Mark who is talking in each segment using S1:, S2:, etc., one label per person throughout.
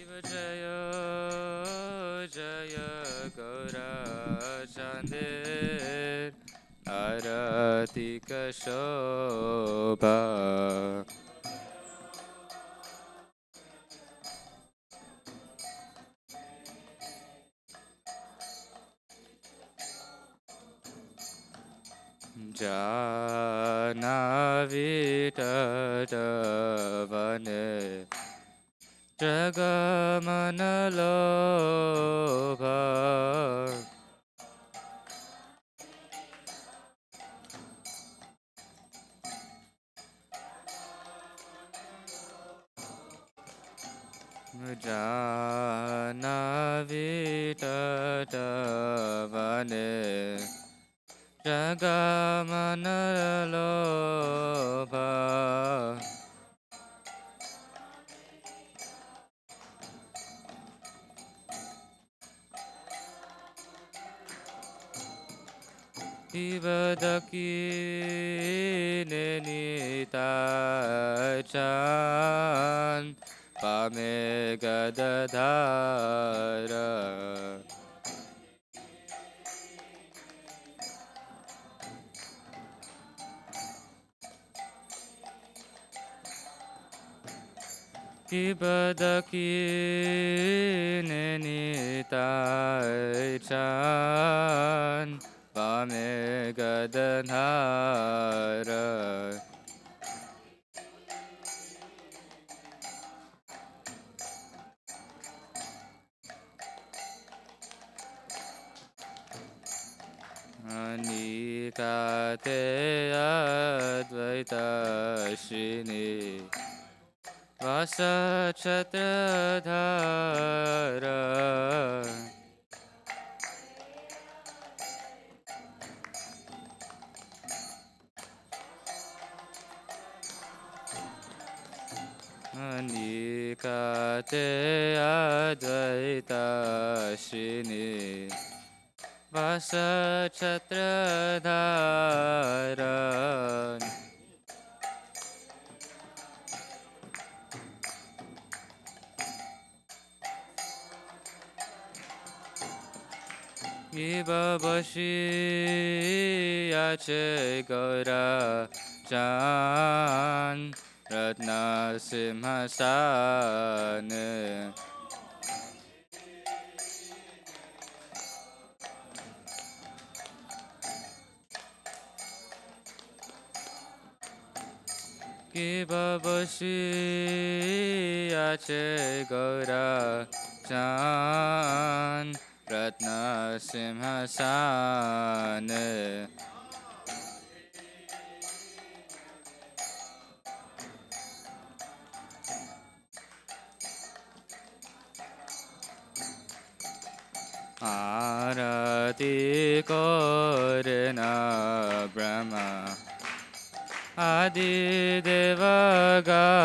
S1: जय जय गौराचंदेर आरती शोभा Jahnavi तटवने जगमनलोभा Jahnavi तटवने जगमनलोभा Ibadaki nenita chan pame gadadhara Ibadaki nenita chan pame gadadhara Anikate Advaita Shini Vasa Chatradhara Anikate Advaita Shini Vasa Chatradhara Iba Bashi Yache Gaura Chan Ratna Simhasane Iba Bashi Yache Gaura Chan Ratna Simhasane Arati Korena Brahma Adi Devagane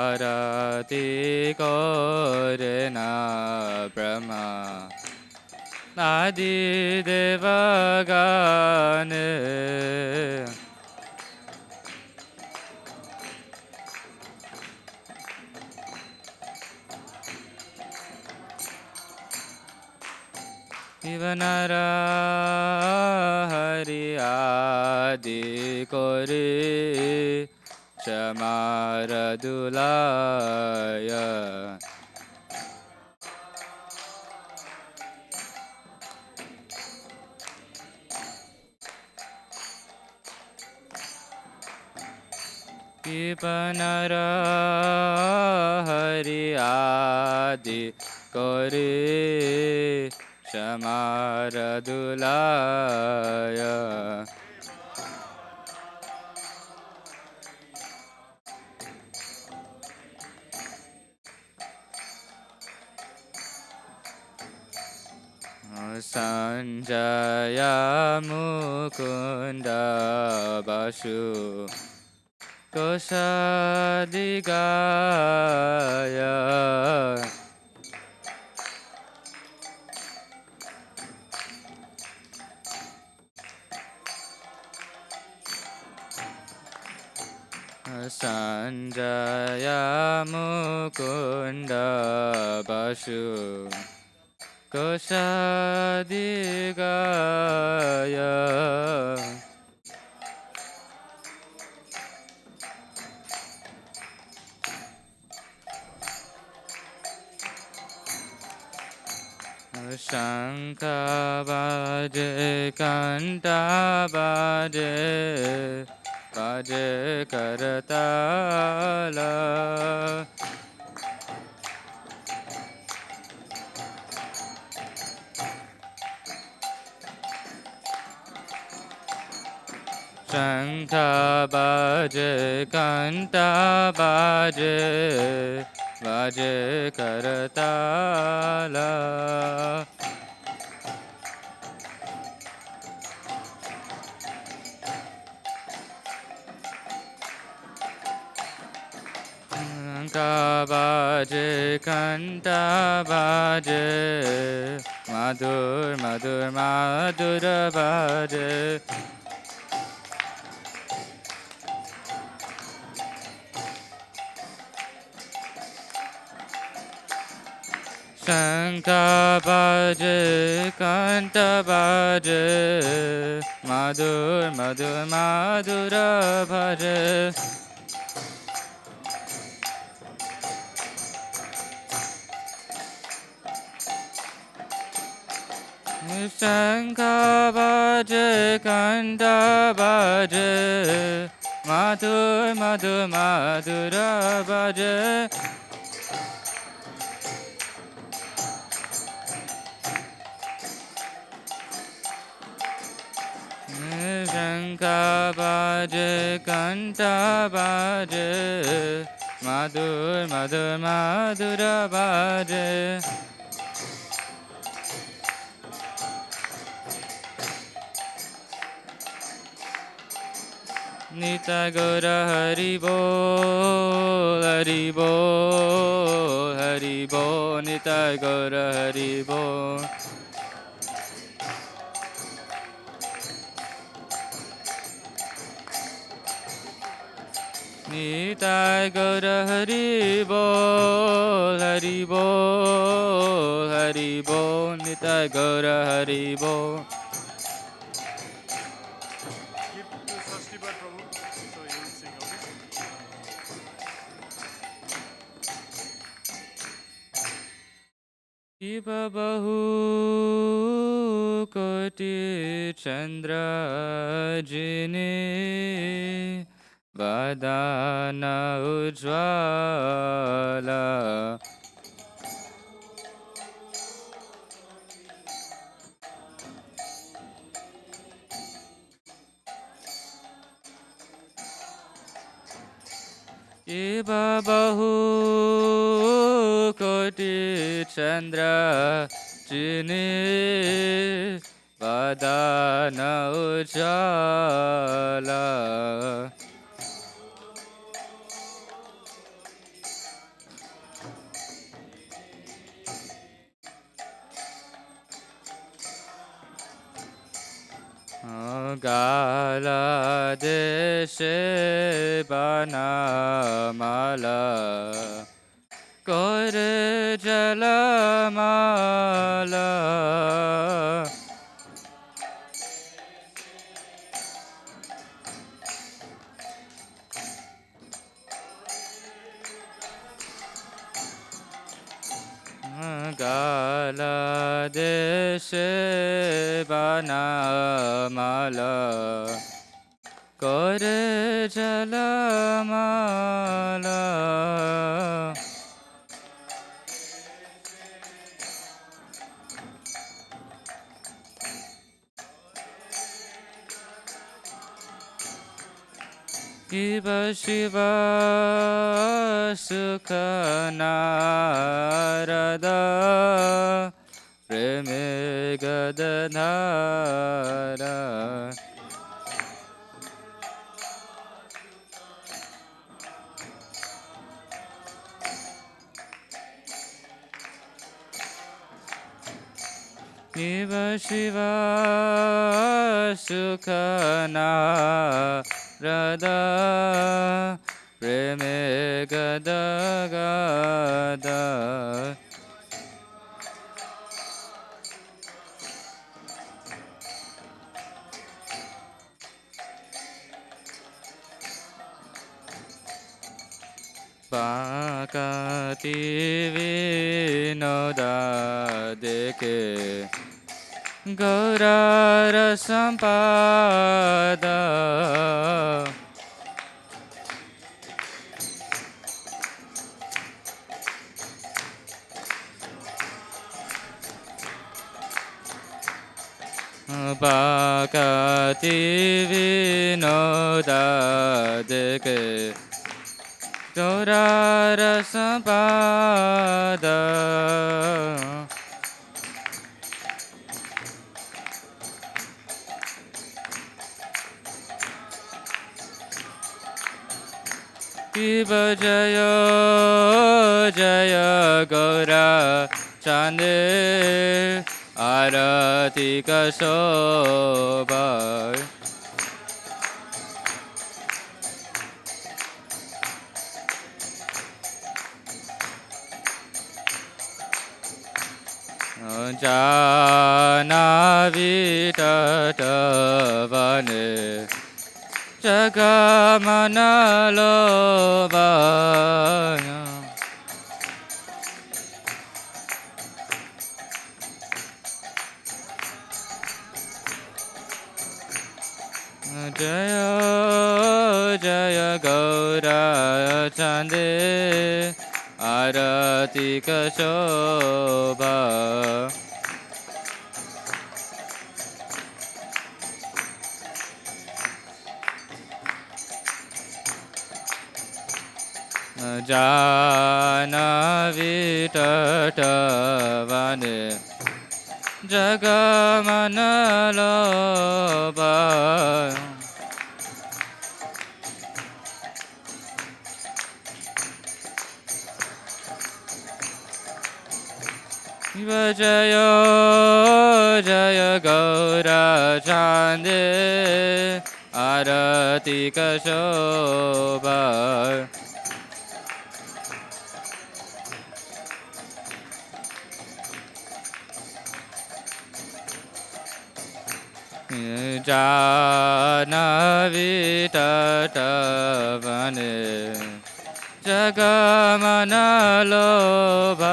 S1: Arati Korena Brahma Adi Devagane Ivanara Hari Adi Kori Chamaradulaya Ivanara Hari Adi Kori Chamaradulaya Sanjaya Mukunda Basu Kosadigaya Sanjaya Mukunda Basu Kosadigaya Shankha baje kanta baje baje karatala Shankha baje kanta baje baje karatala Shankha baje kanta baje madhur madhur madhur baje Shankha baje kanta baje madhur madhur madhur baje Shankha baje kanta baje madhur madhur madhur baje Shankha baje kanta baje madhur madhur madhur baje Nitai Gaura Hari Bol Hari Bol Hari Bol Nitai Gaura Hari Bol Nitai Gaura Hari Bol Hari Bol Hari Bol Nitai Gaura Hari Bol Shiva Bahu Koti Chandra Jini Vadana Ujjwala Shiva Bahu Koti Chandra Jini Vadana Ujjwala Gala Deshe Banamala Kore Jalamala Gala Deshe Banamala Kore Jalamala Shiva Shiva Sukha Narada Preme Gadadhara Shiva Shiva Sukha Narada Preme Gada Gada Pakati Vinoda Deke Gaurara Sampada Pakati Vinoda Deke Gaurara Sampada Shiva Jaya Jaya Gaura Chande Arati Kasoba Jana Vitatavane Jagamana Lobaya Jaya Jaya Gaura Chande Arati Kashoba Jana Vitatavane Jagamana Lobaya Shiva Jaya Jaya Gaura Chande Arati Kashoba Jana Vitatavane Jagamana Lobaya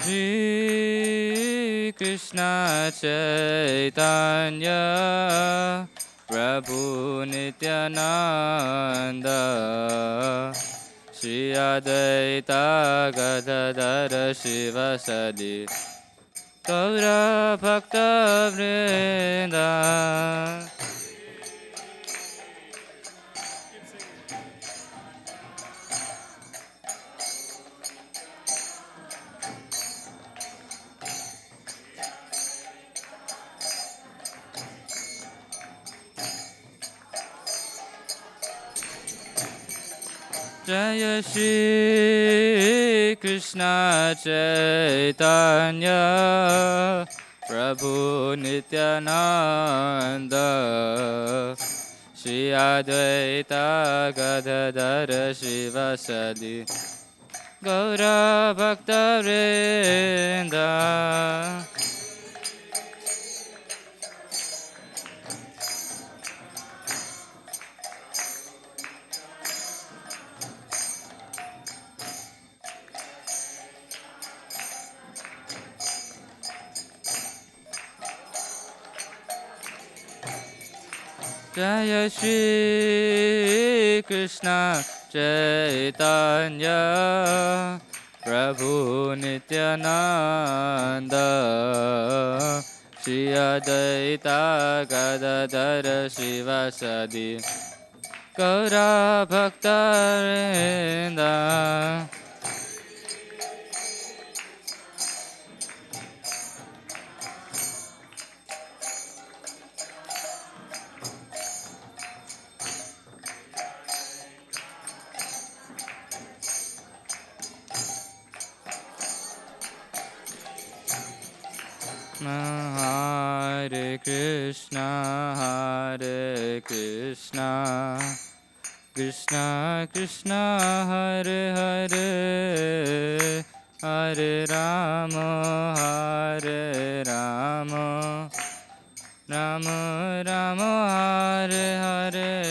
S1: Shri Krishna Chaitanya Prabhu Nityananda Shri Advaita Gadadhara Shivasadi Gaura Bhakta Vrinda Jaya Shri Krishna Chaitanya Prabhu Nityananda Shri Advaita Gadadhara Shivasadi Gaura Bhakta Vrinda Jaya Shri Krishna Chaitanya Prabhu Nityananda Shri Advaita Gadadhara Shivasadi Gaura Bhakta Vrinda Hare Krishna, Hare Krishna, Krishna Krishna, Hare Hare, Hare Rama, Hare Rama, Rama Rama, Hare Hare.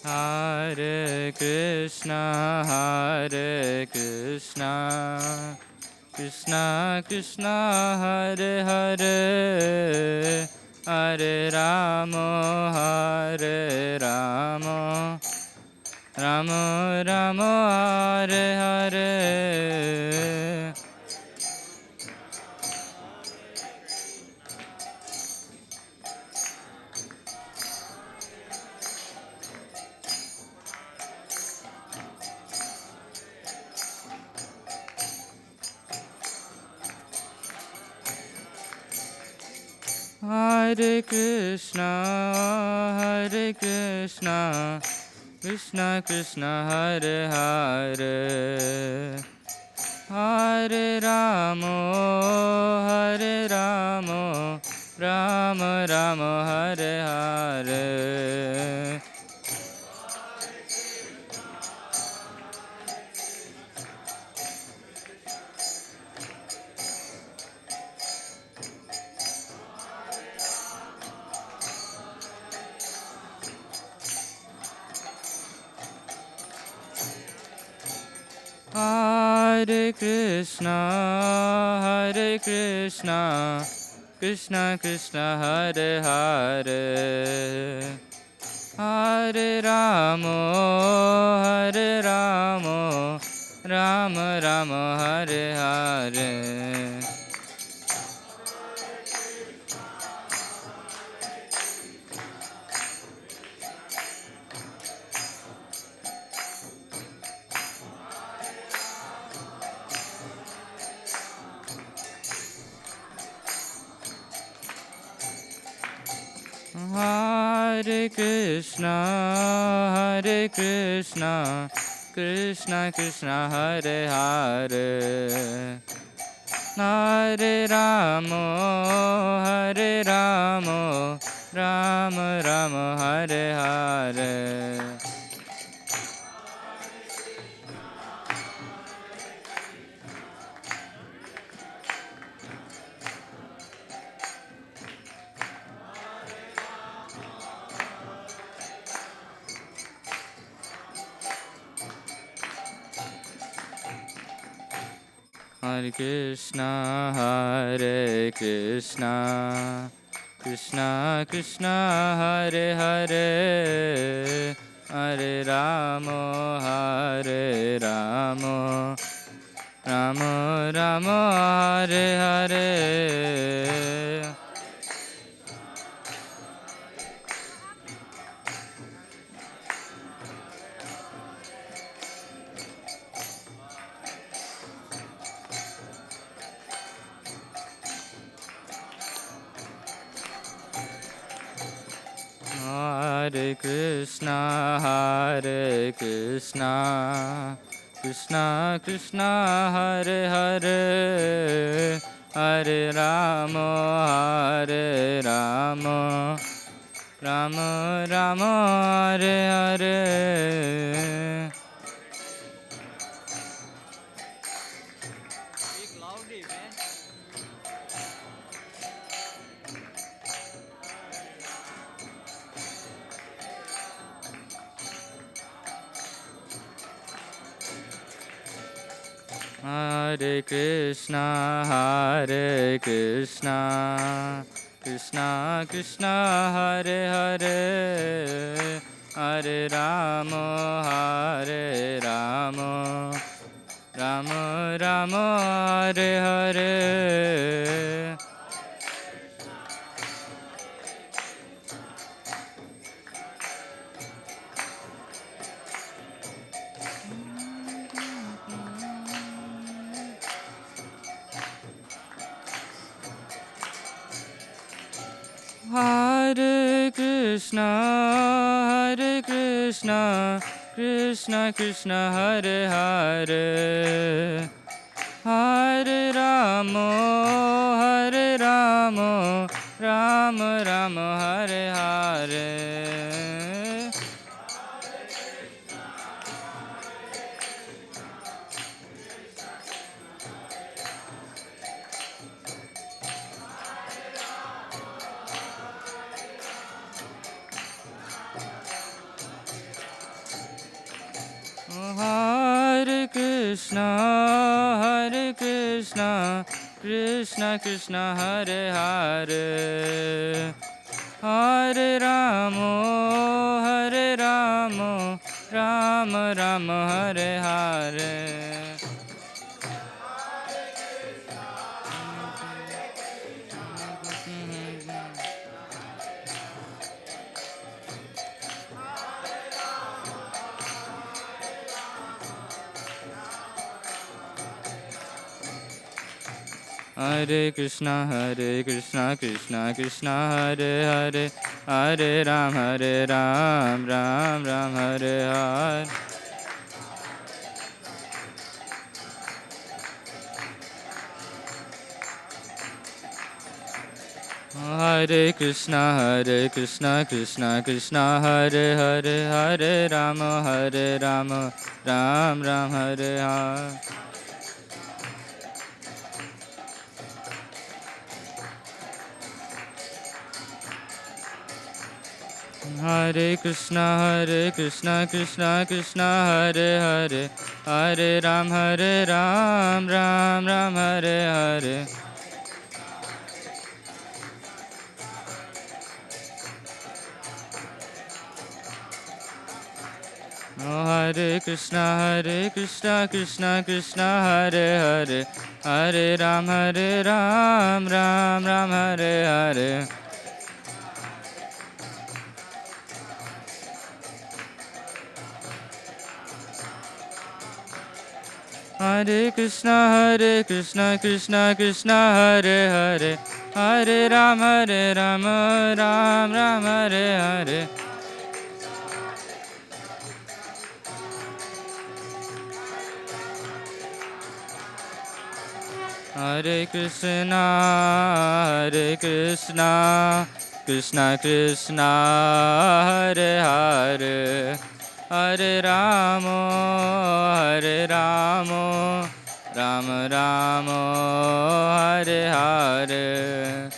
S1: Hare Krishna, Hare Krishna, Krishna Krishna, Hare Hare, Hare Rama, Hare Rama, Rama Rama, Hare Hare. Hare Krishna, Hare Krishna, Krishna Krishna, Hare Hare, Hare Rama, Hare Rama, Rama Rama, Hare Hare. Hare Krishna, Hare Krishna, Krishna Krishna, Hare Hare, Hare Rama, Hare Rama, Rama Rama, Hare Hare. Hare Krishna, Hare Krishna, Krishna Krishna, Hare Hare, Hare Rama, Hare Rama, Rama Rama, Hare Hare. Hare Krishna, Hare Krishna, Krishna Krishna, Hare Hare, Hare Rama, Hare Rama, Rama Rama, Hare Hare. Hare Krishna, Hare Krishna, Krishna Krishna, Hare Hare, Hare Rama, Hare Rama, Rama Rama, Hare Hare. Hare Krishna, Hare Krishna, Krishna Krishna, Hare Hare, Hare Rama, Hare Rama, Rama Rama, Hare Hare. Hare Krishna, Krishna Krishna, Hare Hare, Hare Rama, Rama Rama, Hare Hare. Hare Krishna, Krishna Krishna, Hare Hare, Hare Rama, Rama Rama, Hare Hare. Hare Krishna, Krishna Krishna, Hare Hare, Hare Ram, Ram Ram, Hare Hare. Hare Krishna, Krishna Krishna, Hare Hare, Hare Ram, Ram Ram, Hare Hare. Hare Krishna, Krishna Krishna, Hare Hare, Hare Ram, Ram Ram, Hare Hare. Hare Krishna, Krishna Krishna, Hare Hare, Hare Ram, Ram Ram, Hare Hare. Hare Krishna, Krishna Krishna, Hare Hare, Hare Ram, Ram Ram, Hare Hare. Hare Krishna, Krishna Krishna, Hare Hare, Hare Rama, Ram Ram, Hare Hare.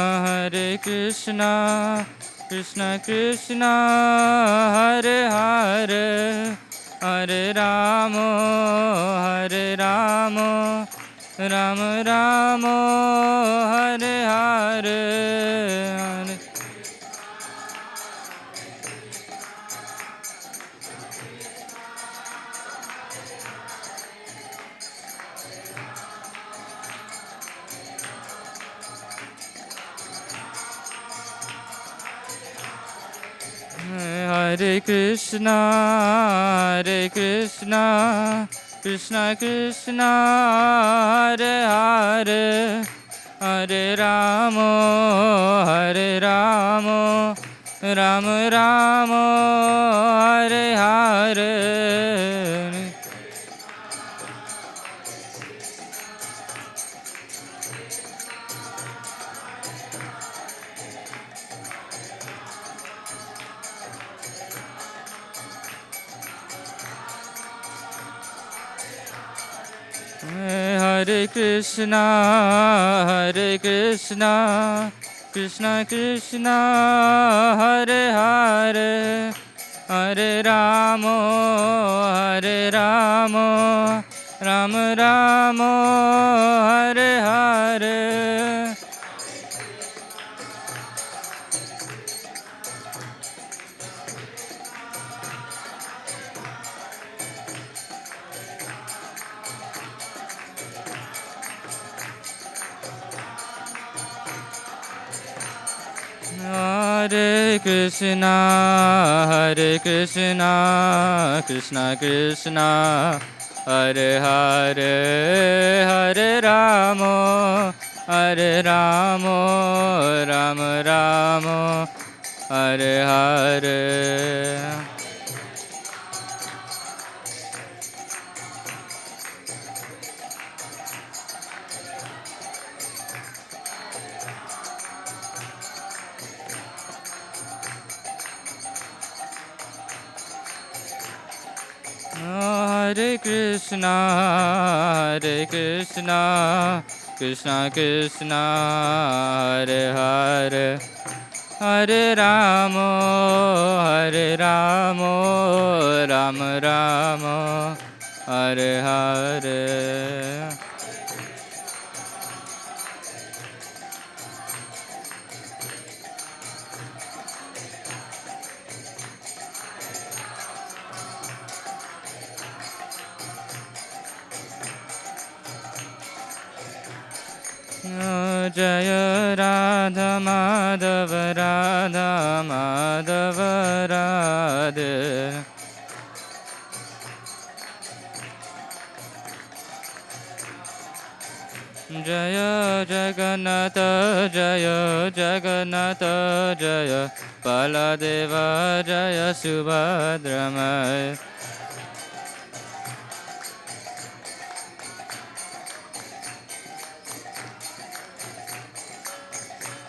S1: Hare Krishna, Krishna Krishna, Hare Hare, Hare Rama, Ram Ram, Hare Hare. Hare Krishna, Krishna Krishna, Hare Hare, Hare Rama, Ram Ram, Hare Hare. Hare Krishna, Krishna Krishna, Hare Hare, Hare Rama, Ram Ram, Hare Hare. Hare Krishna, Krishna Krishna, Hare Hare, Hare Rama, Hare Rama, Rama Rama, Hare Hare. Hare Krishna, Krishna Krishna, Hare Hare, Hare Rama, Rama Rama, Hare Hare. Jaya Radha Madhava Radha Madhava Radhe. Jaya Jagannatha Jaya Jagannatha Jaya Baladeva Jaya Subhadramaya.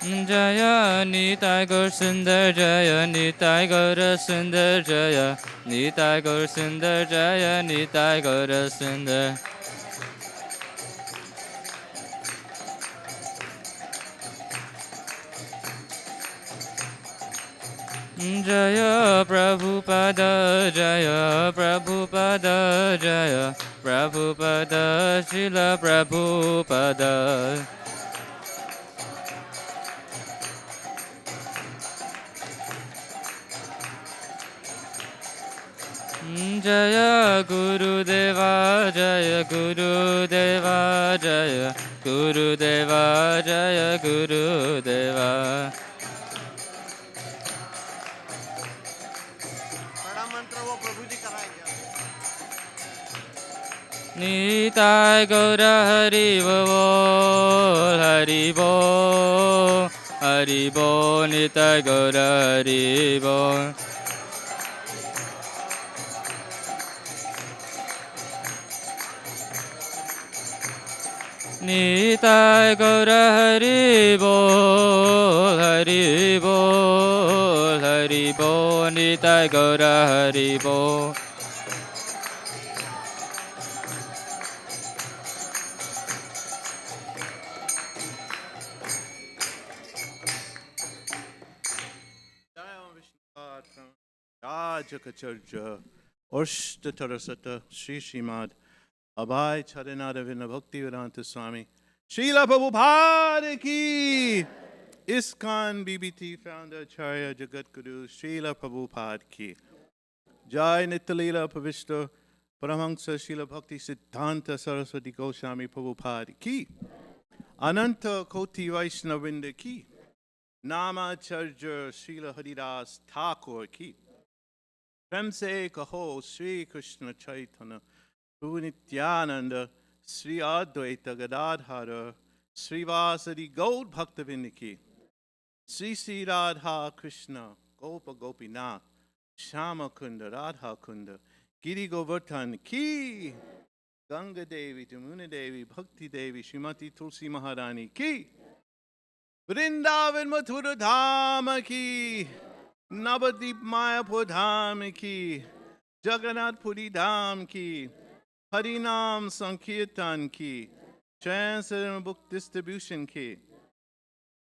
S1: Jaya Nitai Gaur Sundar Jaya Nitai Gaur Sundar Jaya Nitai Gaur Sundar Jaya Nitai Gaur Sundar. Jaya Prabhupada Jaya Prabhupada Jaya Prabhupada Srila Prabhupada. Jaya Guru Deva Jaya Guru Deva Jaya Guru Deva Jaya Guru Deva. Nitai Gaura Hari Bol Hari Bol Hari Bol Nitai Gaura Hari Bol. Nitai Gaura Hari Bol Hari Bol Hari Bol Nitai Gaura Hari Bol.
S2: Jajakacharya Oshtatarasata Sri Srimad Abhay Charanadavinda Bhaktivedanta Swami Srila Prabhupada Ki ISKCON BBT Founder Acharya Jagatguru Srila Prabhupada Ki Jai Nityalila Pavishta Paramahansa Srila Bhakti Siddhanta Saraswati Goswami Prabhupada Ki Ananta Koti Vaishnavinda Ki Namacharya Srila Haridas Thakur Ki. प्रेम से कहो श्री कृष्ण चैतन्य प्रभु नित्यानंद श्री अद्वैत गदाधर श्रीवासदि गौर भक्तवृंद की श्री श्री राधा कृष्ण गोप गोपीनाथ श्याम कुंड राधा कुंड गिरि गोवर्धन की गंगा देवी जमुना देवी भक्ति देवी श्रीमती तुलसी महारानी की वृंदावन मथुरा धाम की नवदीप मायापुर धाम की जगन्नाथपुरी धाम की हरिनाम संकीर्तन की Transcendental Book Distribution की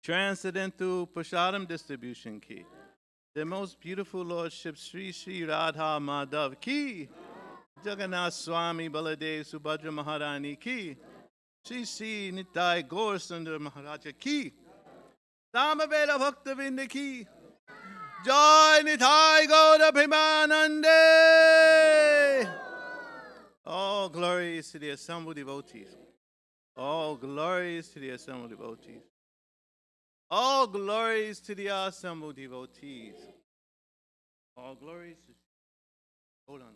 S2: Transcendental Prasadam Distribution की The Most Beautiful Lordship Sri Sri Radha Madhav की Jagannath Swami Baladev Subhadra Maharani की Sri Sri Nitai Gaur Sundar Maharaja की Samaveda Bhaktavinda की Jai Nitai Gaura Premanande! All glories to the assembled devotees. All glories to the assembled devotees. All glories to the assembled devotees. All glories to... Hold on.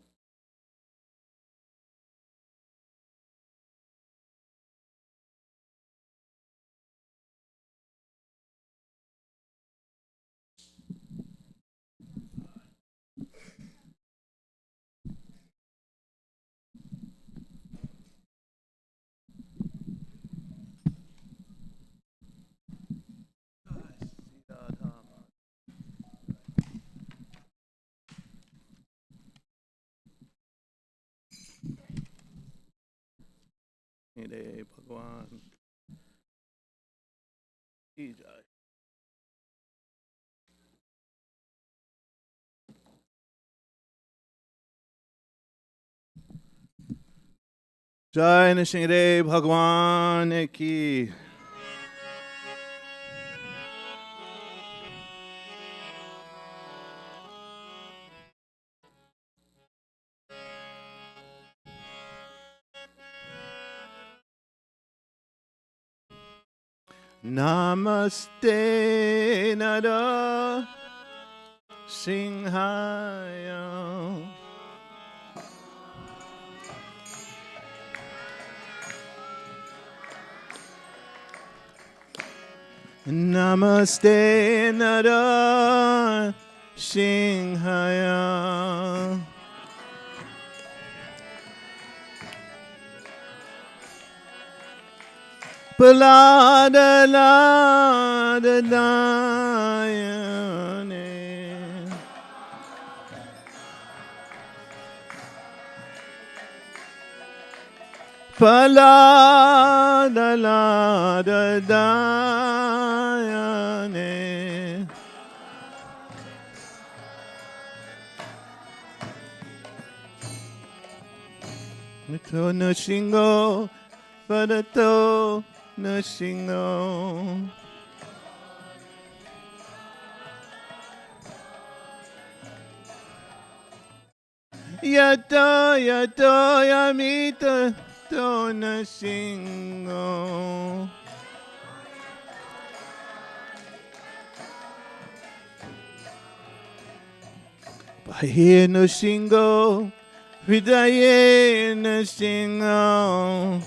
S2: Hare Bhagwan ki jai. Jai Nrsimha Bhagwan ki. Namaste Nara Sinhaya. Namaste Nara Sinhaya. Palada lada dayane. Palada lada dayane. Mito no shingo, padato no shingo. Yato yato yamita to no shingo. Bahiye no shingo, Hridaye no shingo.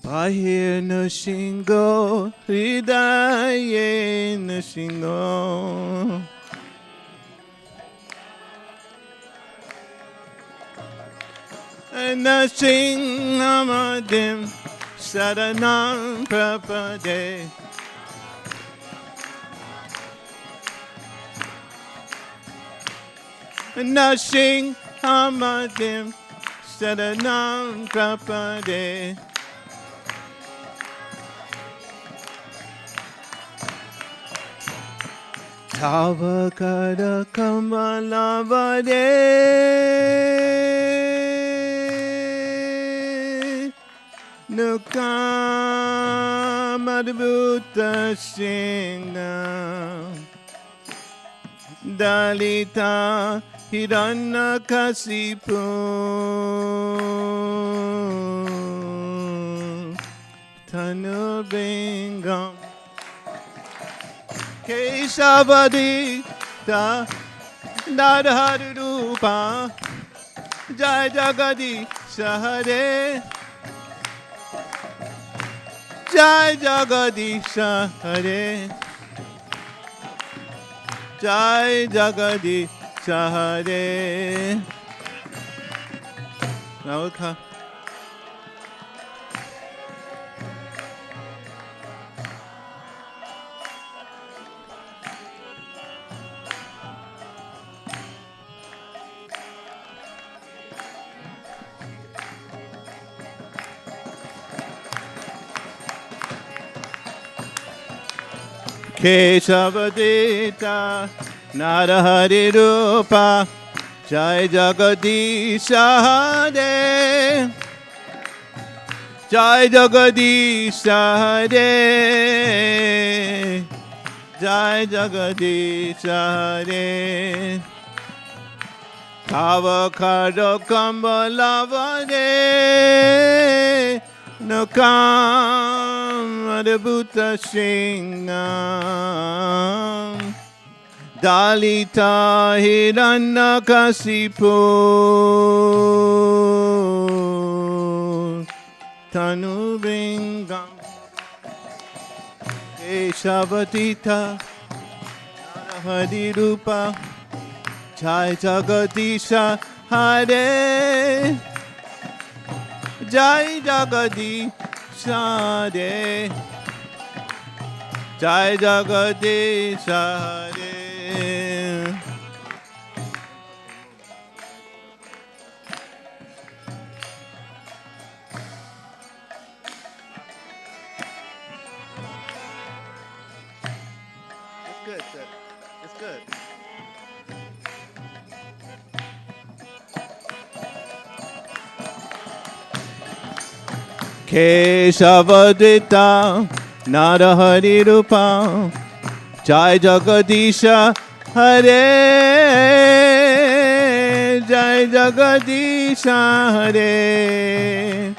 S2: Bahiye no shingo, Hridaye no shingo. Nashinghamadim Saranam Prapade. Nashinghamadim Saranam Prapade. Tavakara Kamalavade Nukamadbhuta Singha Dalita Hiranyakasipu Tanubingam Keshavadita Nadharupa Jai Jagadish Hare Jai Jagadish Hare Jai Jagadish Hare. Now Keshavadita Narahari Rupa Jai Jagadish Hare Jai Jagadish Hare Jai Jagadish Hare Tava karo kambalavane nukam adbhuta singam dalita hiranyakasipu tanubingam keshavatita harirupa Jai Jagadisha Hare Jai Jagadisha Hare Jai Jagadisha Hare It's good, sir. It's good. Keshavadita Narahari Rupa Jai Jagadisha Hare Jai Jagadisha Hare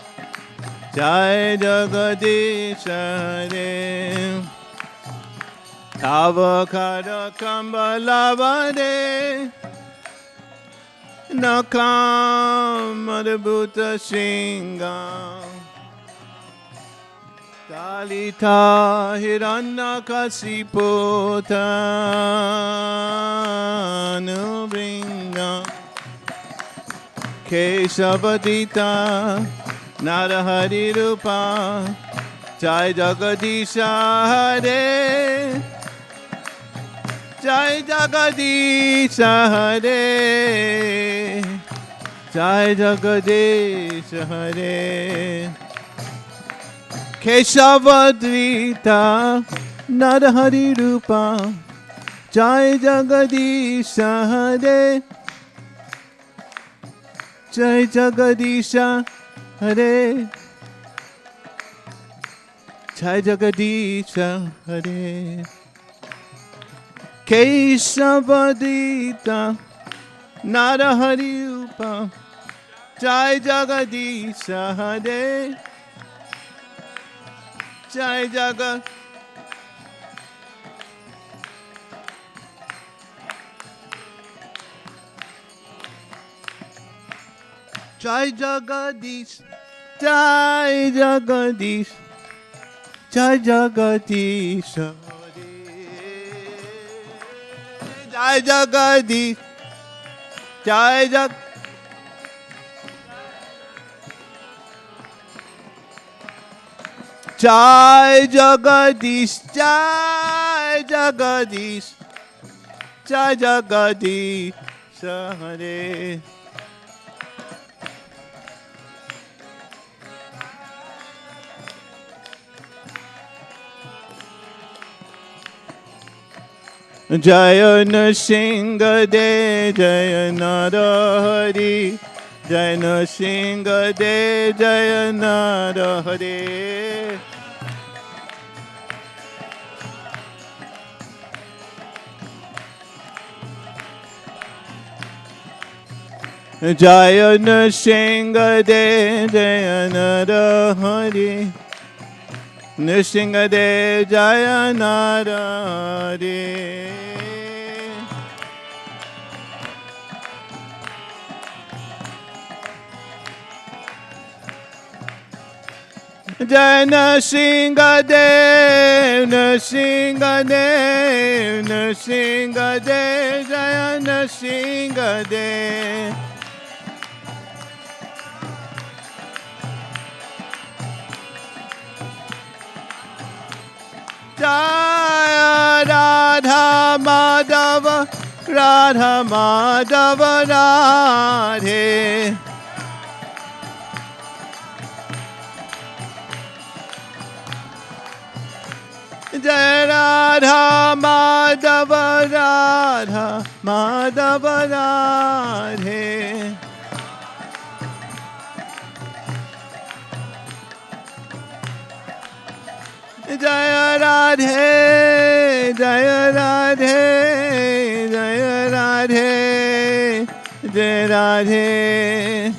S2: Jai Jagadisha Hare Tavakara Kambalavane Nakam Adbhuta Singam Dalita Hiranyakasipu tanubringam Keshavadita Narahari Rupa Jai Jagadisha Hare Jai Jagadisha Hare Jai Jagadisha Hare Keshavadvita Narahari Rupa Jai Jagadisha Hare Jai Jagadisha Hare Jai Jagadisha Hare Keshavadvita Narahari Rupa Jai Jagadisha Hare Jai Jagat Jai Jagadish Jai Jagadish Jai Jagadish Hare Jai Jagadish Jai Jag Jai Jagadish, Jai Jagadish, Jai Jagadish, Hare. Jaya Nrsinga De, Jaya Narahari, Jaya Nrsinga De, Jaya Narahari. Jaya Nrsinga De, Jaya Narahari, Nrsinga De, Jaya Narahari. Jai Nrsinga Dev, Nrsinga Dev, Nrsinga Dev, Jaya Nrsinga Dev. Jaya Radha Madhava, Radha Madhava Radhe. Jai Radha Madhava Radha Madhava Radhe. Jaya Radhe, Jaya Radhe, Jaya Radhe, Jai Radhe.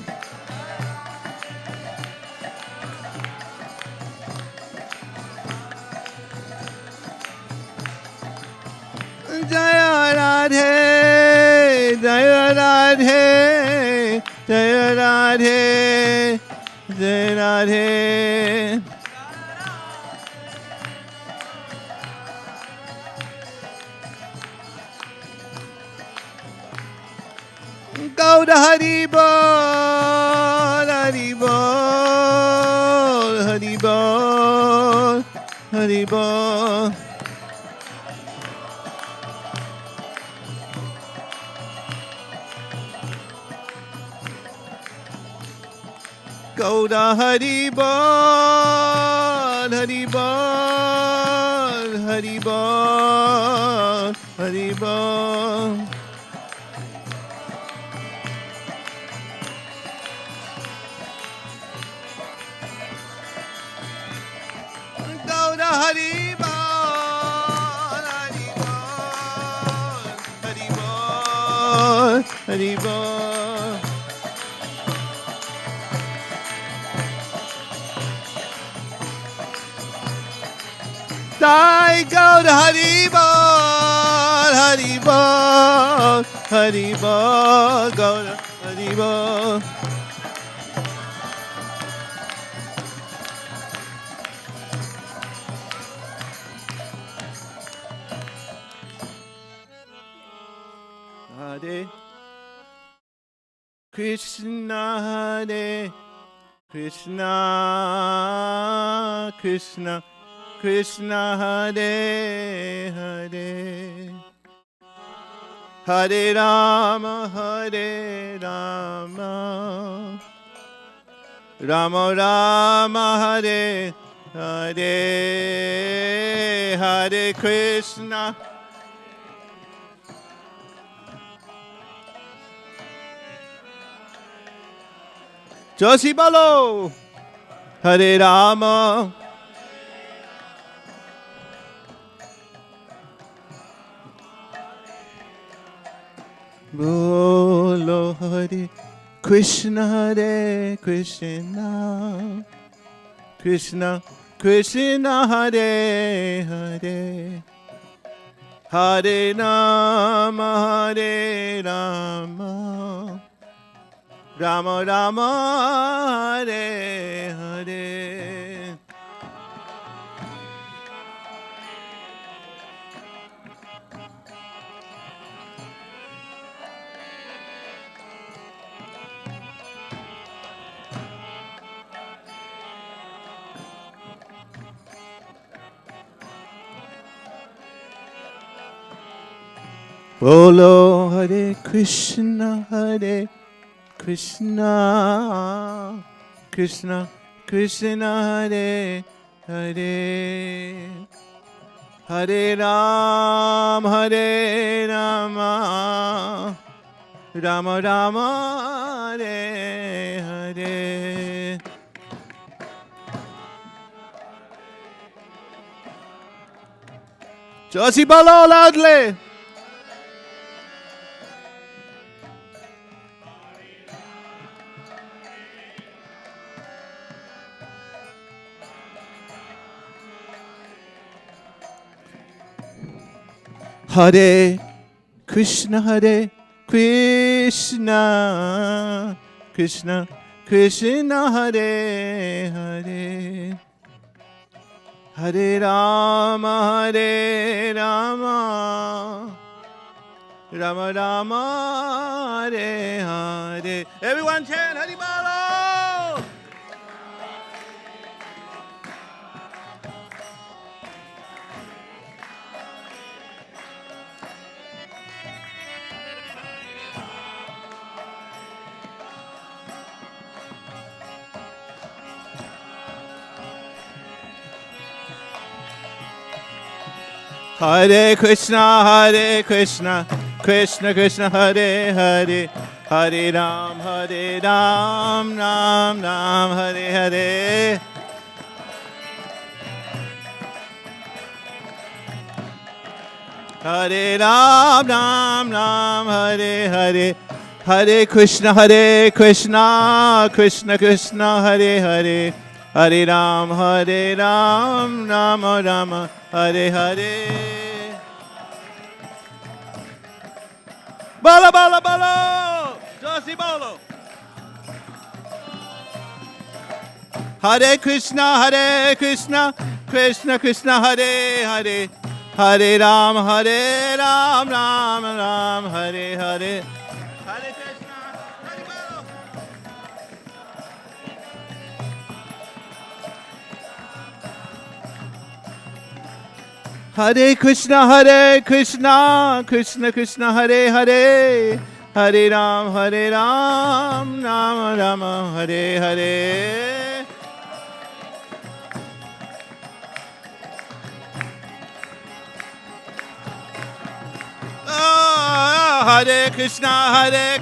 S2: Jaya Radhe, Jaya Radhe, Jaya Radhe, Jaya Radhe. Gauda Hari Bol, Hari Bol, Hari Bol, Hari Bol. Gauda Hari Bol, Hari Bol, Hari Bol, Hari Bol. Gauda Hari Bol, Hari Bol, Hari Bol, Hari Bol. Jai Gauda Hari Bol, Hari Bol, Hari Bol, Gauda Hari Bol. Hare Krishna, Hare Krishna, Krishna Krishna, Hare Hare, Hare Rama, Hare Rama, Rama Rama, Hare Hare, Hare Krishna. Joshi Balo, Hare Rama, Bolo Hare Krishna, Hare Krishna, Krishna Krishna, Hare Hare, Hare Rama, Hare Rama, Rama Rama, Hare Hare. Bolo Hare Krishna, Hare Krishna, Krishna Krishna, Hare Hare, Hare Ram, Hare Rama, Rama Rama, Hare Hare. Joshi Balo loudly. Hare Krishna, Hare Krishna, Krishna Krishna, Hare Hare, Hare Rama, Hare Rama, Rama Rama, Hare Hare. Everyone chant Hari Bolo. Hare Krishna, Hare Krishna, Krishna Krishna, Hare Hare, Hare Ram, Ram Ram, Hare Hare. Hare Ram, Ram Ram, Hare Hare, Hare Krishna, Krishna Krishna, Hare Hare, Hare Ram, Rama Rama, Hare Hare. Bala, bala, bala! Josie bolo! Hare Krishna, Krishna Krishna, Hare Hare, Hare Ram, Ram Ram, Hare Hare. Hare Krishna, Hare bolo! Hare Krishna, Krishna Krishna, Hare Hare, Hare Ram, Ram Rama, Hare Hare. Hare Krishna,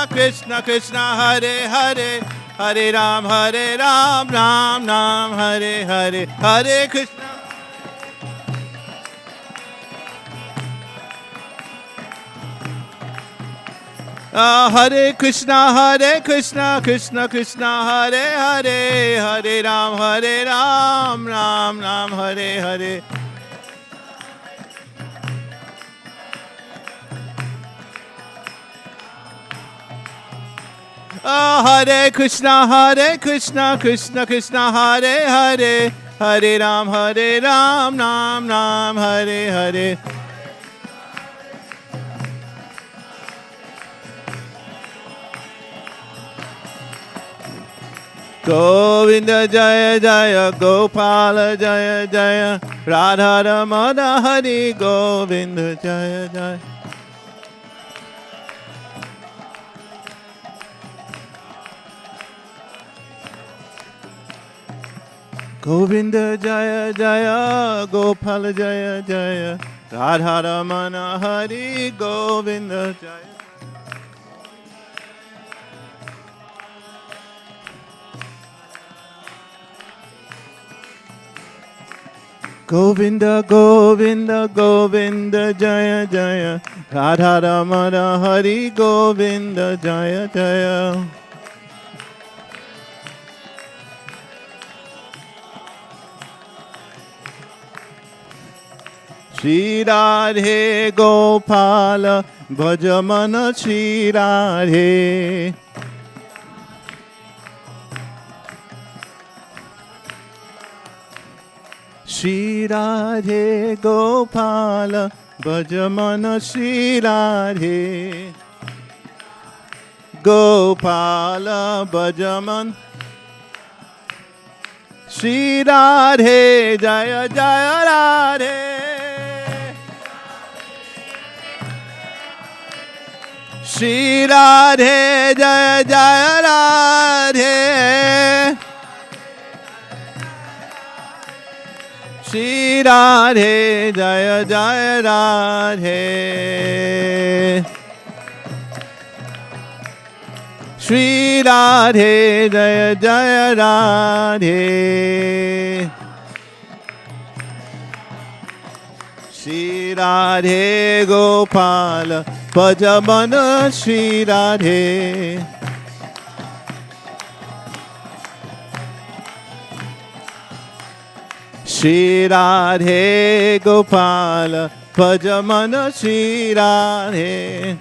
S2: Krishna Krishna, Hare Hare, Hare Ram, Ram Ram, Hare Hare. Hare Krishna. Hare Krishna, Krishna Krishna, Hare Hare, Hare Ram, Ram Ram, Hare Hare. Hare Krishna, Krishna Krishna, Hare Hare, Hare Ram, Ram Ram, Hare Hare. Govinda Jaya Jaya, Gopala Jaya Jaya, Radha Ramana Hari, Govinda Jaya Jaya. Govinda Jaya Jaya, Gopala Jaya Jaya, Radha Ramana Hari, Govinda Jaya. Govinda Govinda Govinda Jaya Jaya, Radha Ramana Hari, Govinda Jaya Jaya. Shri Radhe Gopala Bhajamana Shri Radhe. Shri Radhe Gopala Bhajamana Shri Radhe. Gopala Bhajaman Shri Radhe, Jaya Jaya Radhe. Shri Radhe, Jaya Jaya Radhe. Shri Radhe, Jaya Jaya Radhe. Shri Radhe, Jaya Jaya Radhe. Shri Radhe Gopala Bhajamana Shri Radhe. Shri Radhe Gopala Bhajamana Shri Radhe.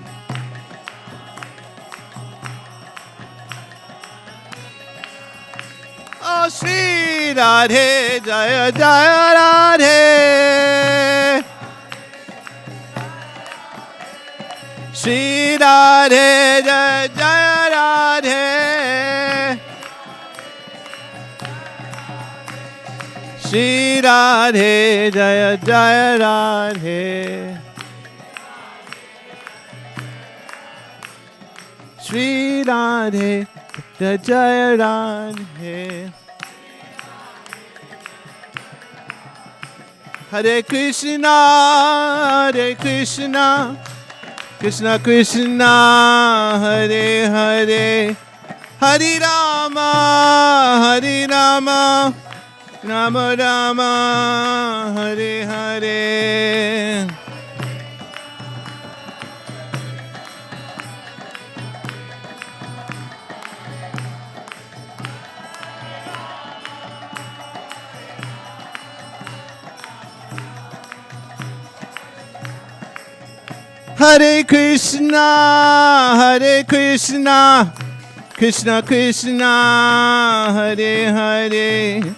S2: Oh Shri Radhe, Jaya Jaya Radhe. Shri Radhe, Jaya Jaya Radhe. Shri Radhe, Jaya Jaya Radhe. Shri Radhe, Jaya Jaya Radhe. Hare Krishna, Hare Krishna, Krishna Krishna, Hare Hare, Hare Rama, Hare Rama, Rama Rama, Hare Hare. Hare Krishna, Hare Krishna, Krishna Krishna, Hare Hare,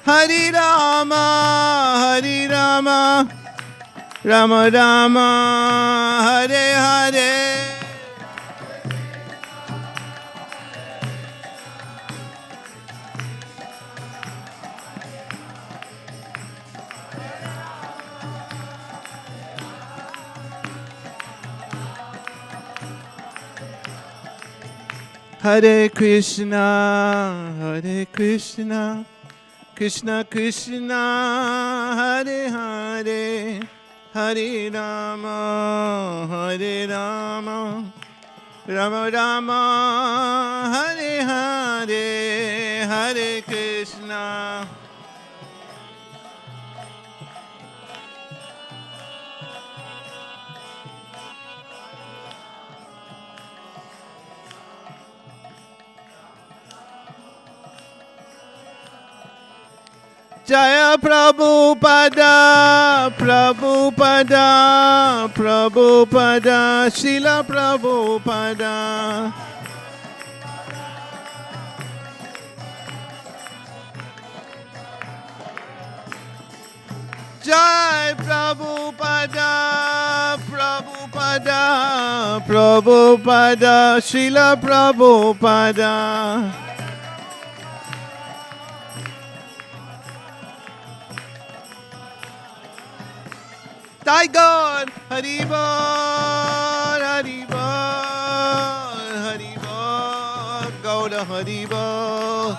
S2: Hare Rama, Hare Rama, Rama Rama, Hare Hare. Hare Krishna, Hare Krishna, Krishna Krishna, Hare Hare, Hare Rama, Hare Rama, Rama Rama, Hare Hare, Hare Krishna. Jaya Prabhupada, Prabhupada, Prabhupada, Srila Prabhupada. Jai Prabhupada, Prabhupada, Prabhupada, Srila Prabhupada. Tiger, Haribol, Haribol, Haribol, go to Haribol.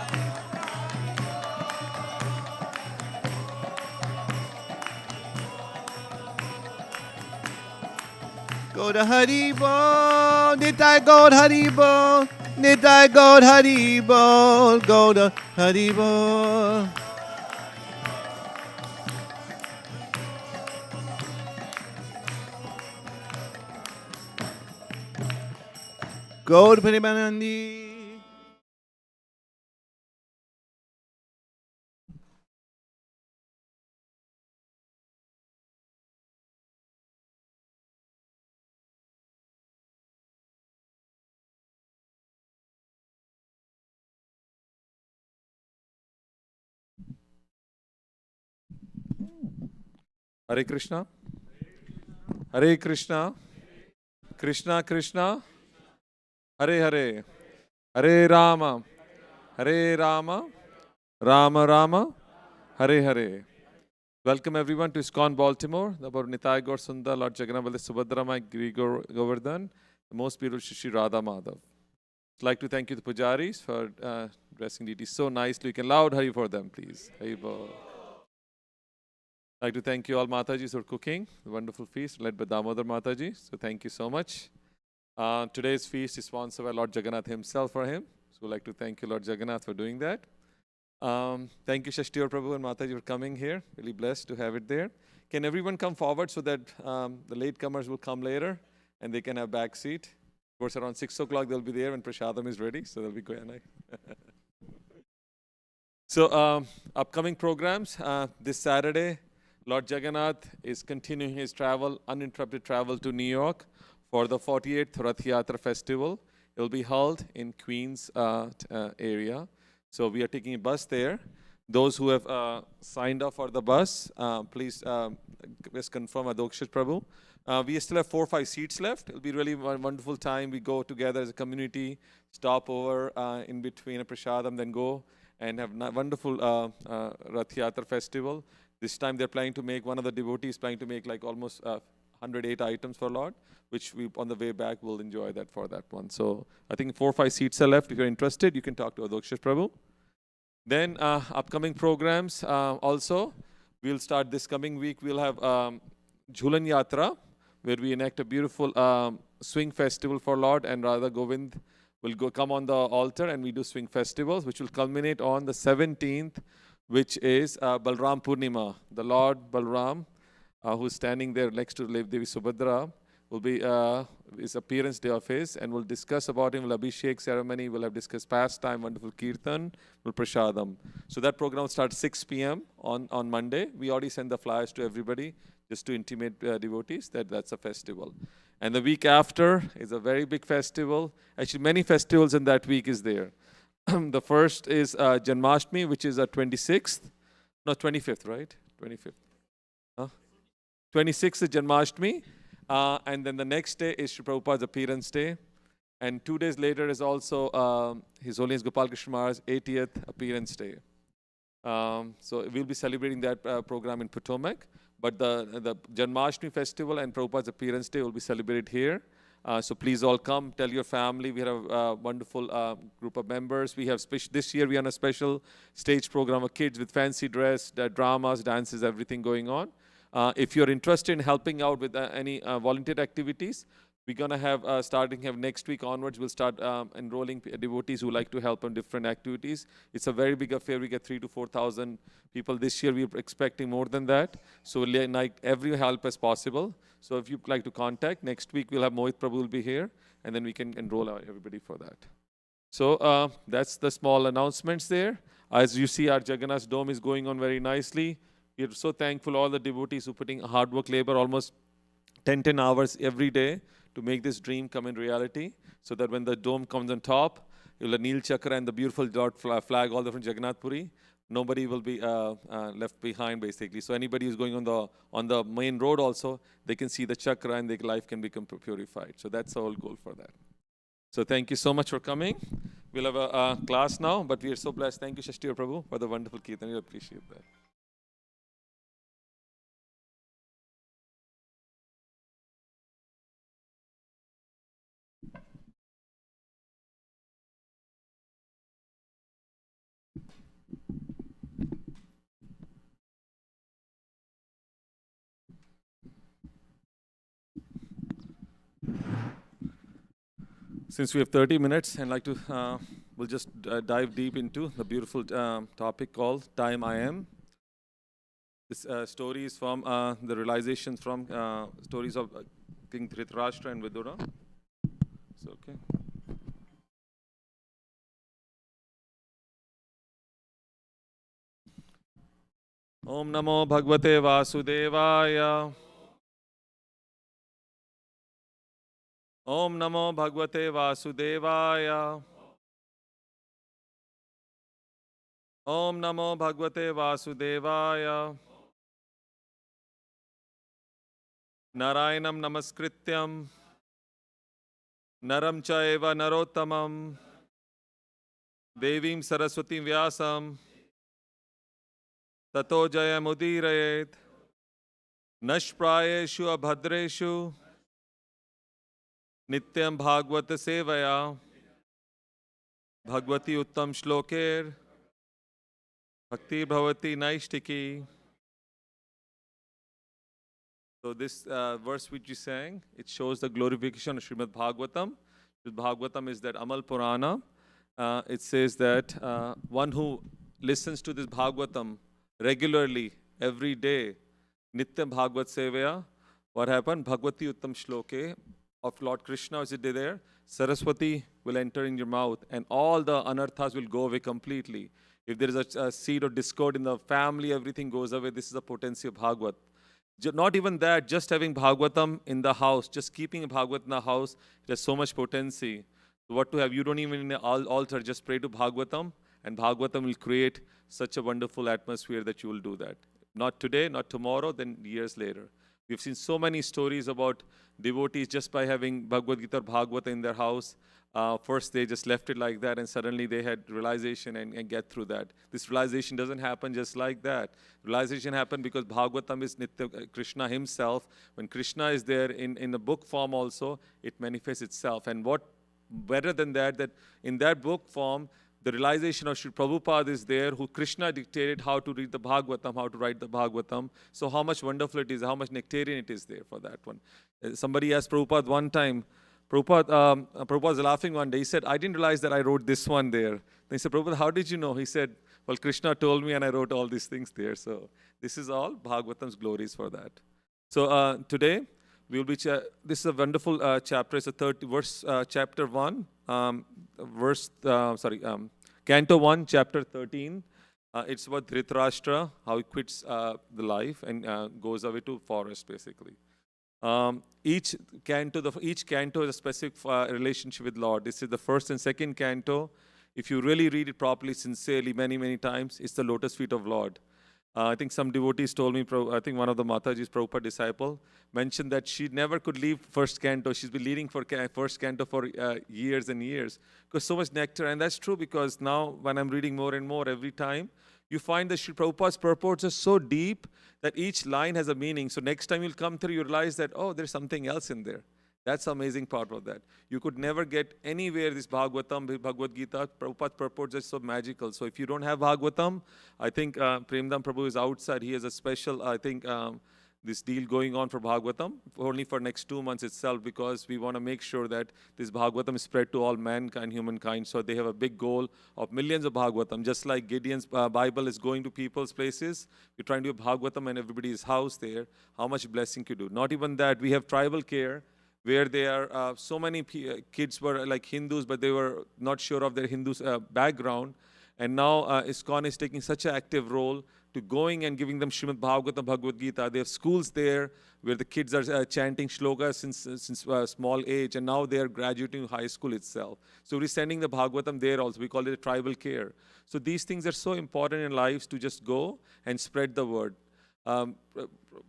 S2: Go to Haribol, Nitai God Haribol, Nitai God Haribol, go to Haribol. Go to Parimanandi.
S3: Hare Krishna. Hare Krishna. Krishna Krishna. Hare Hare. Hare Rama. Hare Rama. Rama Rama. Hare Hare. Welcome everyone to ISKCON Baltimore. The Nitai Gaur Sundar, Lord Jagannath, Subhadra Mai, Giri Govardhan, the most beautiful Shri Radha Madhav. I'd like to thank you, the pujaris, for dressing deities so nicely. You can loud Hari for them, please. Hari Bol. I'd like to thank you all Matajis for cooking the wonderful feast led by Damodar Mataji. So thank you so much. Today's feast is sponsored by Lord Jagannath himself for him. So I'd like to thank you, Lord Jagannath, for doing that. Thank you, Shashtivar Prabhu and Mataji, for coming here. Really blessed to have it there. Can everyone come forward so that the latecomers will come later and they can have back seat? Of course, around 6 o'clock they'll be there when Prashadam is ready, so they'll be going. So, upcoming programs this Saturday. Lord Jagannath is continuing his travel, uninterrupted travel to New York for the 48th Rath Yatra Festival. It will be held in Queens area. So we are taking a bus there. Those who have signed up for the bus, please just confirm Adokshit Prabhu. We still have 4 or 5 seats left. It will be really a wonderful time. We go together as a community, stop over in between a Prashadam, then go and have a wonderful Rath Yatra Festival. This time they're planning to make, one of the devotees planning to make like almost 108 items for Lord, which we on the way back will enjoy that for that one. So I think 4 or 5 seats are left. If you're interested, you can talk to Adokshit Prabhu. Then upcoming programs also, we'll start this coming week. We'll have Jhulan Yatra, where we enact a beautiful swing festival for Lord, and Radha Govind will come on the altar and we do swing festivals, which will culminate on the 17th, which is Balram Purnima. The Lord Balram, who's standing there next to Devi Subhadra, will be his appearance day of his, and we'll discuss about him. We'll Abhishek ceremony, we'll have discussed pastime, wonderful kirtan, we'll prashadam. So that program will start 6 p.m. on Monday. We already sent the flyers to everybody just to intimate devotees that that's a festival. And the week after is a very big festival. Actually, many festivals in that week is there. The first is Janmashtami, which is 26th. No, 25th, right? 25th. Huh? 26th is Janmashtami. And then the next day is Sri Prabhupada's appearance day. And 2 days later is also His Holiness Gopal Krishna Maharaj's 80th appearance day. So we'll be celebrating that program in Potomac. But the Janmashtami festival and Prabhupada's appearance day will be celebrated here. So please all come, tell your family. We have a wonderful group of members. We have this year we have a special stage program of kids with fancy dress, dramas, dances, everything going on. If you're interested in helping out with any volunteer activities, we're going to have, starting next week onwards, we'll start enrolling devotees who like to help on different activities. It's a very big affair. We get 3,000 to 4,000 people. This year, we're expecting more than that. So we'll like every help as possible. So if you'd like to contact, next week we'll have Mohit Prabhu will be here, and then we can enroll everybody for that. So that's the small announcements there. As you see, our Jagannath Dome is going on very nicely. We're so thankful all the devotees who putting hard work, labor, almost 10 hours every day to make this dream come in reality, so that when the dome comes on top, you'll have Neel Chakra and the beautiful dot flag all the way from Jagannath Puri. Nobody will be left behind, basically. So anybody who's going on the main road also, they can see the chakra and their life can become purified. So that's the whole goal for that. So thank you so much for coming. We'll have a class now, but we are so blessed. Thank you, Shashti Prabhu, for the wonderful Kirtan. We appreciate that. Since we have 30 minutes, I'd like to, we'll just dive deep into the beautiful topic called Time I Am. This story is from the realizations from stories of King Dhritarashtra and Vidura. So, okay. Om Namo Bhagavate Vasudevaya. Om Namo Bhagavate Vasudevaya. Om Namo Bhagavate Vasudevaya. Narayanam Namaskrityam Naram Chaiva Narottamam Devim Saraswati Vyasam Tato Jayamudirayet Nashprayeshu Abhadreshu Nityam Bhagavata Sevaya Bhagavati Uttam Shloker Bhakti Bhavati Naishtiki. So this verse which you sang, it shows the glorification of Srimad Bhagavatam. Srimad Bhagavatam is that Amal Purana. It says that one who listens to this Bhagavatam regularly, every day, Nityam Bhagavat Sevaya, what happened? Bhagavati Uttam Shloke of Lord Krishna, is it there? Saraswati will enter in your mouth and all the anarthas will go away completely. If there is a seed of discord in the family, everything goes away. This is the potency of Bhagavat. Not even that, just having Bhagavatam in the house, just keeping a Bhagavat in the house, it has so much potency. So what to have, you don't even in the altar, just pray to Bhagavatam, and Bhagavatam will create such a wonderful atmosphere that you will do that. Not today, not tomorrow, then years later. We've seen so many stories about devotees just by having Bhagavad Gita or Bhagavata in their house. First, they just left it like that, and suddenly they had realization and get through that. This realization doesn't happen just like that. Realization happened because Bhagavatam is Nitya, Krishna himself. When Krishna is there in the book form also, it manifests itself. And what better than that in that book form, the realization of Sri Prabhupada is there, who Krishna dictated how to read the Bhagavatam, how to write the Bhagavatam. So how much wonderful it is, how much nectarian it is there for that one. Somebody asked Prabhupada one time, Prabhupada was laughing one day. He said, I didn't realize that I wrote this one there. Then he said, Prabhupada, how did you know? He said, well, Krishna told me and I wrote all these things there. So this is all Bhagavatam's glories for that. So today, we will be, this is a wonderful chapter. It's a chapter 1, Canto 1, chapter 13. It's about Dhritarashtra, how he quits the life and goes away to forest, basically. Each canto is a specific relationship with Lord. This is the first and second canto. If you really read it properly, sincerely, many, many times, it's the lotus feet of Lord. I think some devotees told me, I think one of the Mataji's Prabhupada disciple mentioned that she never could leave first canto. She's been leading for first canto for years and years because so much nectar. And that's true because now when I'm reading more and more every time, you find that Sri Prabhupada's purports are so deep that each line has a meaning. So next time you'll come through, you realize that, oh, there's something else in there. That's the amazing part of that. You could never get anywhere this Bhagavatam, Bhagavad Gita, Prabhupada's purports are so magical. So if you don't have Bhagavatam, I think Premdam Prabhu is outside. He has a special, I think, this deal going on for Bhagavatam, only for next 2 months itself, because we want to make sure that this Bhagavatam is spread to all mankind, humankind. So they have a big goal of millions of Bhagavatam. Just like Gideon's Bible is going to people's places, we're trying to do Bhagavatam and everybody's house there. How much blessing could do? Not even that. We have tribal care, where there are so many kids were like Hindus, but they were not sure of their Hindu background. And now ISKCON is taking such an active role to going and giving them Srimad Bhagavatam, Bhagavad Gita. They have schools there where the kids are chanting shlokas since small age, and now they are graduating high school itself. So we're sending the Bhagavatam there also. We call it a tribal care. So these things are so important in lives to just go and spread the word.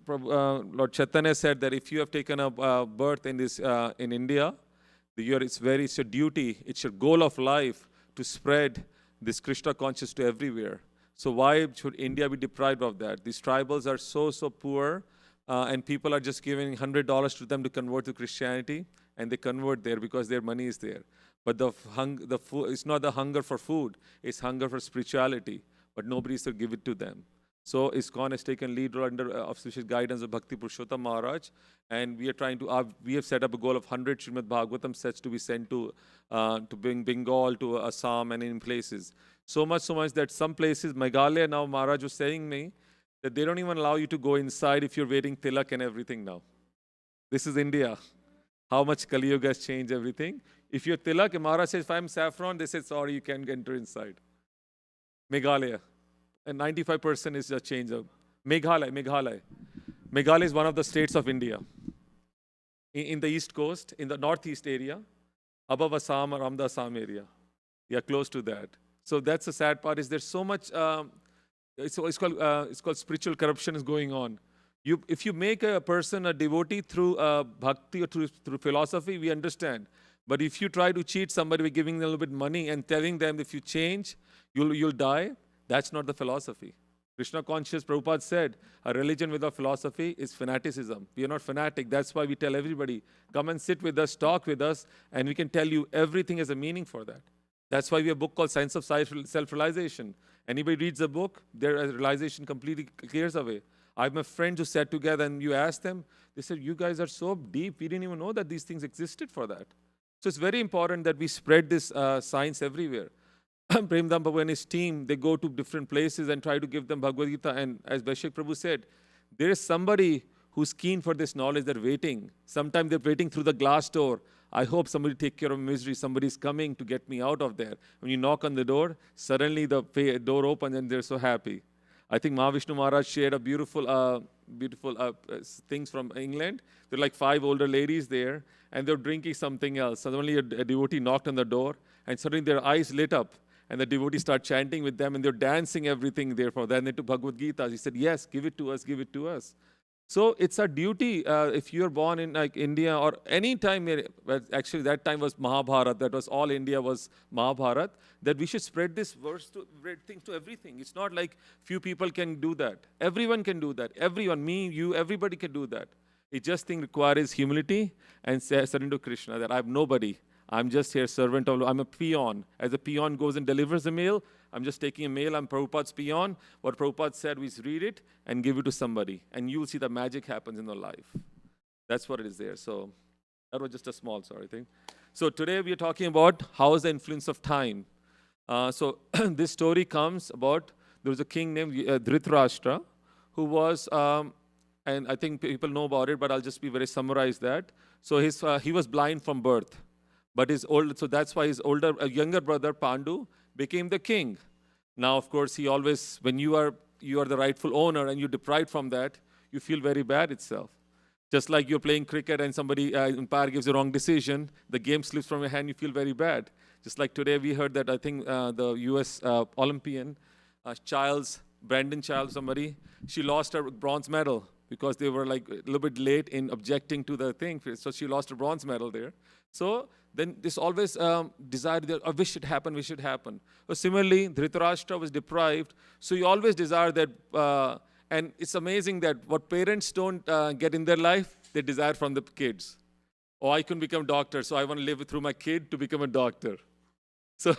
S3: Lord Chaitanya said that if you have taken a birth in India, it's your duty, it's your goal of life to spread this Krishna consciousness to everywhere. So why should India be deprived of that? These tribals are so poor, and people are just giving $100 to them to convert to Christianity, and they convert there because their money is there. But it's not the hunger for food, it's hunger for spirituality, but nobody is to give it to them. So ISKCON has taken lead role under auspicious guidance of Bhakti Purushottam Maharaj, and we are trying to, we have set up a goal of 100 Srimad Bhagavatam sets to be sent to Bengal, to Assam, and in places. So much that some places, Meghalaya now, Maharaj was saying me, that they don't even allow you to go inside if you're wearing tilak and everything now. This is India. How much Kali Yuga has changed everything. If you're tilak, and Maharaj says, if I'm saffron, they say, sorry, you can't enter inside. Meghalaya. And 95% is a change of Meghalaya. Meghalaya is one of the states of India. In the east coast, in the northeast area, above Assam or the Assam area. Yeah, close to that. So that's the sad part, is there's so much, it's called spiritual corruption is going on. If you make a person a devotee through bhakti or through philosophy, we understand. But if you try to cheat somebody by giving them a little bit money and telling them if you change, you'll die, that's not the philosophy. Krishna conscious, Prabhupada said, a religion without philosophy is fanaticism. We are not fanatic. That's why we tell everybody, come and sit with us, talk with us, and we can tell you everything has a meaning for that. That's why we have a book called Science of Self-Realization. Anybody reads the book, their realization completely clears away. I have my friends who sat together and you ask them, they said, you guys are so deep, we didn't even know that these things existed for that. So it's very important that we spread this science everywhere. Premdam Prabhu and his team, they go to different places and try to give them Bhagavad Gita. And as Vaishak Prabhu said, there is somebody who's keen for this knowledge, they're waiting. Sometimes they're waiting through the glass door. I hope somebody take care of misery. Somebody's coming to get me out of there. When you knock on the door, suddenly the door opens and they're so happy. I think Mahavishnu Maharaj shared a beautiful things from England. There are like 5 older ladies there, and they're drinking something else. Suddenly a devotee knocked on the door, and suddenly their eyes lit up. And the devotees start chanting with them, and they're dancing everything there for them. Then to Bhagavad Gita, he said, yes, give it to us, give it to us. So it's our duty, if you're born in like India or any time, actually that time was Mahabharata, that was all India was Mahabharata, that we should spread this verse to everything. It's not like few people can do that. Everyone can do that. Everyone, me, you, everybody can do that. It just requires humility and surrender to Krishna, that I'm nobody. I'm just here, servant of, I'm a peon. As a peon goes and delivers a mail, I'm just taking a mail, I'm Prabhupada's peon. What Prabhupada said, we read it and give it to somebody. And you'll see the magic happens in their life. That's what it is there. So that was just a small thing. So today we are talking about how is the influence of time. So this story comes about, there was a king named Dhritarashtra, who was, and I think people know about it, but I'll just summarize that. So he was blind from birth. But so that's why his younger brother Pandu became the king. Now, of course, he always, when you are the rightful owner and you're deprived from that, you feel very bad itself. Just like you're playing cricket and somebody, umpire gives a wrong decision, the game slips from your hand, you feel very bad. Just like today we heard that I think the US Olympian, Brandon Childs, somebody, she lost her bronze medal because they were like a little bit late in objecting to the thing. So she lost a bronze medal there. So then this always desire that, I wish it happened, wish it happened. So similarly, Dhritarashtra was deprived. So you always desire that, and it's amazing that what parents don't get in their life, they desire from the kids. Oh, I couldn't become a doctor, so I want to live through my kid to become a doctor. So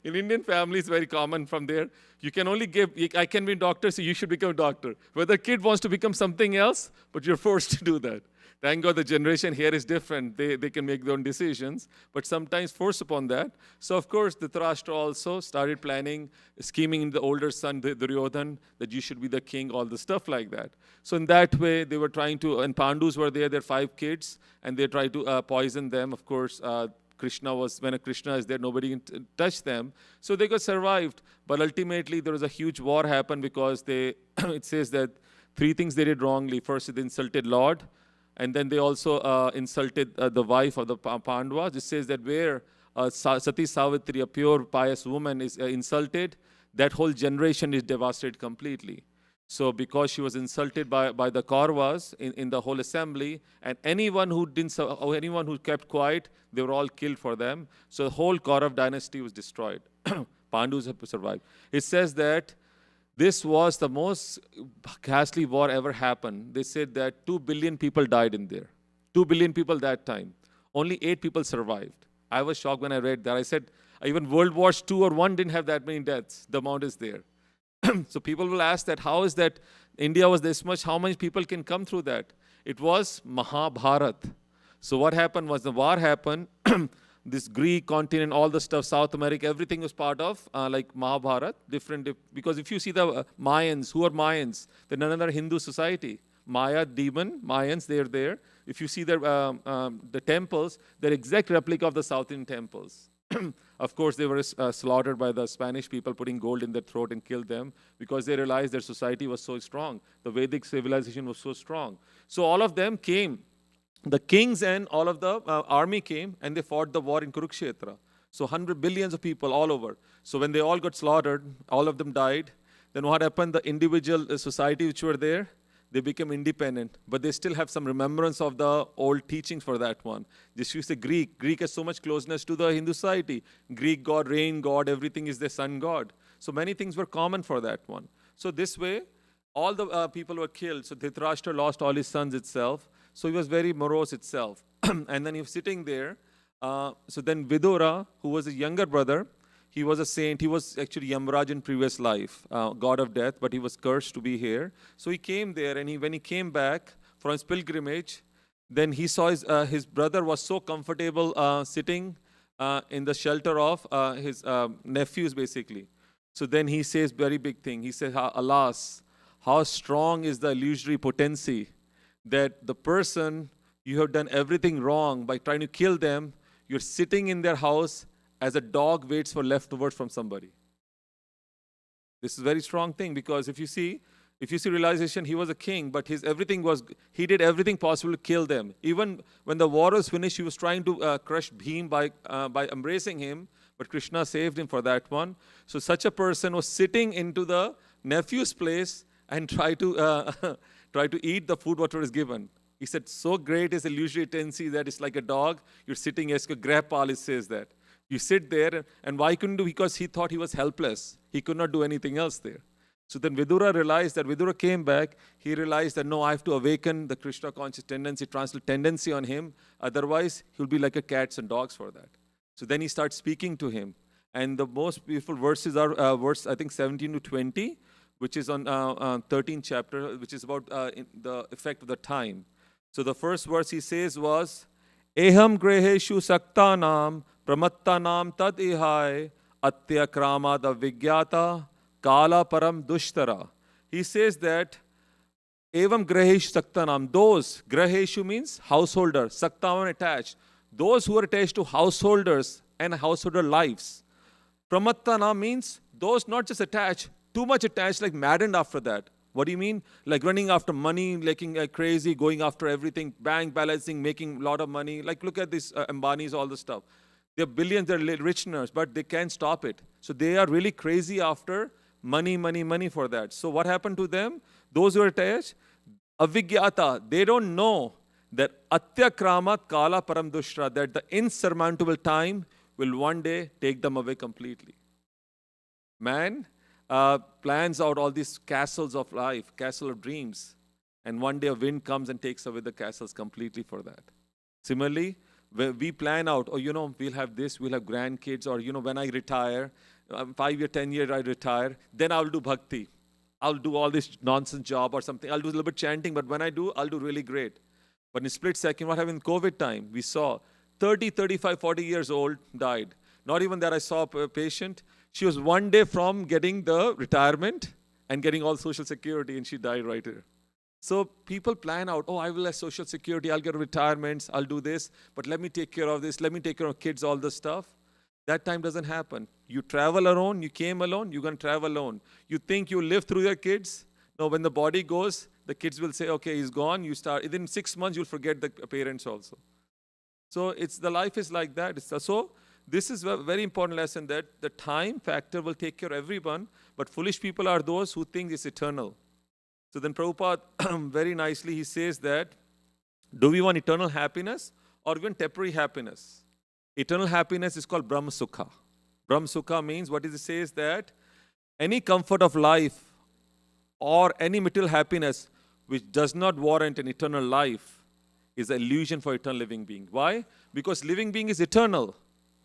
S3: in Indian families, very common from there. You can only give, I can be a doctor, so you should become a doctor. Whether kid wants to become something else, but you're forced to do that. Thank God the generation here is different. They can make their own decisions, but sometimes force upon that. So of course, Dhritarashtra also started planning, scheming in the older son, Duryodhan, that you should be the king, all the stuff like that. So in that way, they were trying to, and Pandus were there, their 5 kids, and they tried to poison them. Of course, when a Krishna is there, nobody can touch them. So they got survived. But ultimately, there was a huge war happened because it says that 3 things they did wrongly. First, they insulted Lord. And then they also insulted the wife of the Pandavas. It says that where Sati Savitri, a pure, pious woman, is insulted, that whole generation is devastated completely. So because she was insulted by the Kauravas in the whole assembly, and anyone who kept quiet, they were all killed for them. So the whole Kaurav dynasty was destroyed. Pandus have survived. It says that this was the most ghastly war ever happened. They said that 2 billion people died in there. 2 billion people that time. Only 8 people survived. I was shocked when I read that. I said, even World War II or I didn't have that many deaths. The amount is there. So people will ask that, how is that India was this much? How many people can come through that? It was Mahabharat. So what happened was the war happened. This Greek continent, all the stuff, South America, everything was part of like Mahabharat. Because if you see the Mayans, who are Mayans? They're another Hindu society. Maya, demon, Mayans, they're there. If you see the temples, they're exact replica of the South Indian temples. Of course, they were slaughtered by the Spanish people, putting gold in their throat and killed them because they realized their society was so strong. The Vedic civilization was so strong. So all of them came. The kings and all of the army came and they fought the war in Kurukshetra. So billions of people all over. So when they all got slaughtered, all of them died. Then what happened? The individual society which were there, they became independent, but they still have some remembrance of the old teachings for that one. Just use the Greek. Greek has so much closeness to the Hindu society. Greek god, rain god, everything is the sun god. So many things were common for that one. So this way, all the people were killed. So Dhritarashtra lost all his sons itself. So he was very morose itself. And then he was sitting there. So then Vidura, who was his younger brother, he was a saint. He was actually Yamraj in previous life, god of death, but he was cursed to be here. So he came there, and when he came back from his pilgrimage, then he saw his brother was so comfortable sitting in the shelter of his nephews, basically. So then he says very big thing. He says, alas, how strong is the illusory potency that the person, you have done everything wrong by trying to kill them, you're sitting in their house as a dog waits for leftovers from somebody. This is a very strong thing because if you see realization, he was a king, but he did everything possible to kill them. Even when the war was finished, he was trying to crush Bhim by embracing him, but Krishna saved him for that one. So such a person was sitting into the nephew's place and try to eat the food whatever is given. He said, so great is illusory tendency that it's like a dog. You're sitting, Grapal says that. You sit there, and why couldn't do? Because he thought he was helpless. He could not do anything else there. So then Vidura came back. He realized that, no, I have to awaken the Krishna conscious tendency on him. Otherwise, he'll be like a cats and dogs for that. So then he starts speaking to him. And the most beautiful verses are verse, I think, 17 to 20, which is on 13th chapter, which is about the effect of the time. So the first verse he says was, Eham greheshu saktanam pramattanam tad ihai atya kramada vigyata kala param dushtara. He says that evam greheshu saktanam, those, greheshu means householder, saktanam attached, those who are attached to householders and householder lives. Pramattana means those not just attached, too much attached, like maddened after that. What do you mean? Like running after money, like crazy, going after everything, bank balancing, making a lot of money. Like look at this Ambani's, all the stuff. They're billions, they're richness, but they can't stop it. So they are really crazy after money, money, money for that. So what happened to them? Those who are attached, avigyata, they don't know that atyakramat kala param dushra, that the insurmountable time will one day take them away completely. Man plans out all these castles of life, castle of dreams, and one day a wind comes and takes away the castles completely for that. Similarly, we plan out, oh, we'll have this, we'll have grandkids, or, when I retire, 5 year, 10 year I retire, then I'll do bhakti. I'll do all this nonsense job or something. I'll do a little bit chanting, but when I do, I'll do really great. But in a split second, what happened in COVID time? We saw 30, 35, 40 years old died. Not even that I saw a patient. She was one day from getting the retirement and getting all social security, and she died right here. So people plan out, oh, I will have social security, I'll get retirements, I'll do this, but let me take care of this, let me take care of kids, all this stuff. That time doesn't happen. You travel alone, you came alone, you're going to travel alone. You think you live through your kids? No, when the body goes, the kids will say, okay, he's gone. You start, within 6 months, you'll forget the parents also. So the life is like that. So this is a very important lesson, that the time factor will take care of everyone, but foolish people are those who think it's eternal. So then Prabhupada, very nicely, he says that, do we want eternal happiness or even temporary happiness? Eternal happiness is called Brahma Sukha. Brahma Sukha means, what it says, that any comfort of life or any material happiness which does not warrant an eternal life is an illusion for eternal living being. Why? Because living being is eternal,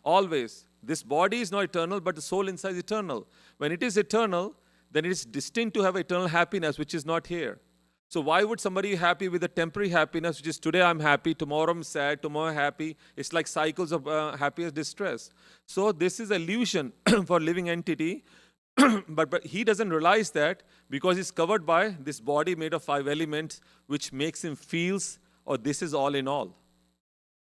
S3: always. This body is not eternal, but the soul inside is eternal. When it is eternal, then it is destined to have eternal happiness, which is not here. So why would somebody be happy with a temporary happiness, which is today I'm happy, tomorrow I'm sad, tomorrow I'm happy? It's like cycles of happiness, distress. So this is illusion for living entity. but he doesn't realize that, because he's covered by this body made of 5 elements, which makes him feels, oh, this is all in all.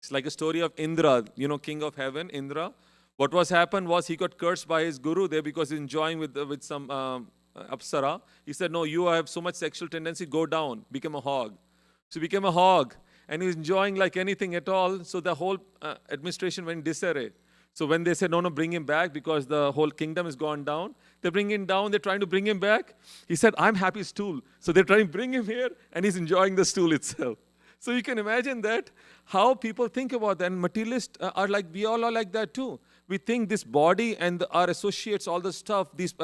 S3: It's like a story of Indra, king of heaven, Indra. What was happened was he got cursed by his guru there because he's enjoying with some apsara. He said, no, you have so much sexual tendency, go down, become a hog. So he became a hog, and he was enjoying like anything at all. So the whole administration went disarray. So when they said, no, bring him back because the whole kingdom has gone down, they bring him down, they're trying to bring him back. He said, I'm happy stool. So they're trying to bring him here, and he's enjoying the stool itself. So you can imagine that, how people think about that. And materialists are like, we all are like that too. We think this body and our associates, all the stuff, these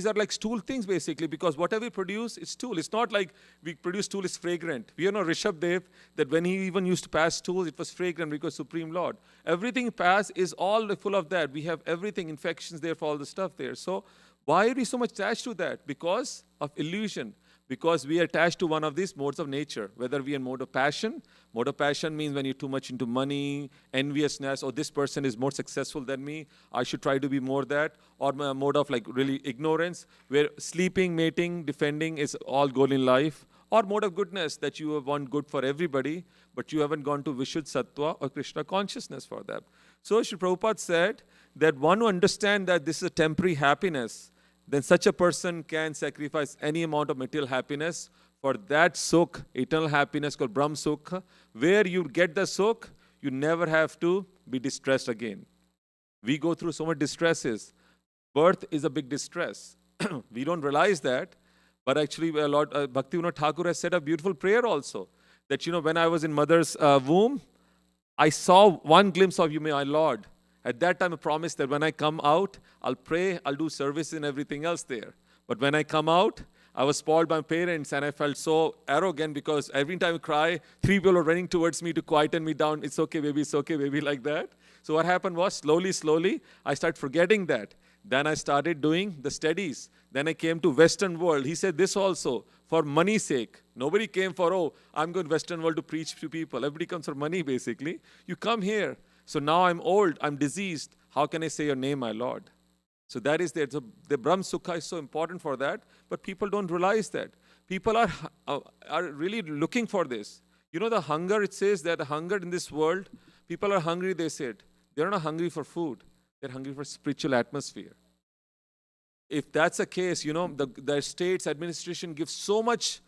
S3: are like stool things basically, because whatever we produce is stool. It's not like we produce stool is fragrant. We know Rishabh Dev, that when he even used to pass stools, it was fragrant because Supreme Lord. Everything pass is all full of that. We have everything, infections there for all the stuff there. So why are we so much attached to that? Because of illusion. Because we are attached to one of these modes of nature, whether we are in mode of passion. Mode of passion means when you're too much into money, enviousness, or this person is more successful than me, I should try to be more that. Or mode of like really ignorance, where sleeping, mating, defending is all goal in life. Or mode of goodness, that you want good for everybody, but you haven't gone to Vishuddha Sattva or Krishna consciousness for that. So Sri Prabhupada said that one who understands that this is a temporary happiness, then such a person can sacrifice any amount of material happiness for that sukh, eternal happiness called Brahm Sukh, where you get the sukh, you never have to be distressed again. We go through so much distresses. Birth is a big distress. We don't realize that, but actually Lord Bhaktivinoda Thakur has said a beautiful prayer also, that when I was in mother's womb, I saw one glimpse of you, my Lord. At that time, I promised that when I come out, I'll pray, I'll do service and everything else there. But when I come out, I was spoiled by my parents, and I felt so arrogant because every time I cry, 3 people are running towards me to quieten me down. It's okay, baby, like that. So what happened was, slowly, I started forgetting that. Then I started doing the studies. Then I came to Western world. He said this also, for money's sake. Nobody came for, oh, I'm going to Western world to preach to people. Everybody comes for money, basically. You come here. So now I'm old, I'm diseased. How can I say your name, my Lord? So that is there. So the Brahm Sukha is so important for that, but people don't realize that. People are really looking for this. The hunger, it says that the hunger in this world, people are hungry, they said. They're not hungry for food. They're hungry for spiritual atmosphere. if that's the case, the state's administration gives so much,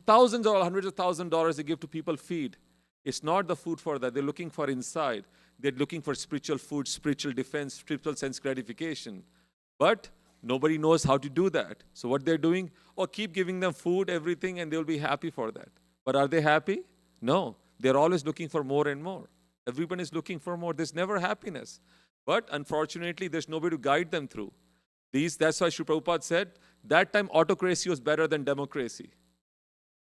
S3: thousands or hundreds of thousands of dollars they give to people feed. It's not the food for that. They're looking for inside. They're looking for spiritual food, spiritual defense, spiritual sense gratification. But nobody knows how to do that. So what they're doing, keep giving them food, everything, and they'll be happy for that. But are they happy? No. They're always looking for more and more. Everyone is looking for more. There's never happiness. But unfortunately, there's nobody to guide them through. That's why Sri Prabhupada said, that time autocracy was better than democracy.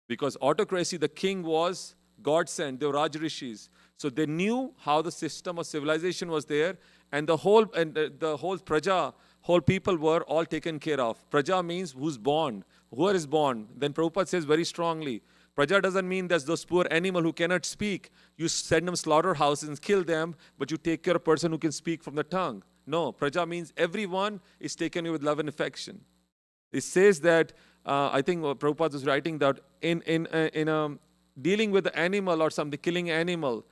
S3: Because autocracy, the king was God sent, they were Raj Rishis. So they knew how the system of civilization was there, and the whole praja, whole people were all taken care of. Praja means who's born, whoever is born. Then Prabhupada says very strongly, praja doesn't mean there's those poor animal who cannot speak. You send them slaughterhouses and kill them, but you take care of a person who can speak from the tongue. No, praja means everyone is taken with love and affection. It says that, I think Prabhupada was writing that in dealing with the animal or something, killing animal,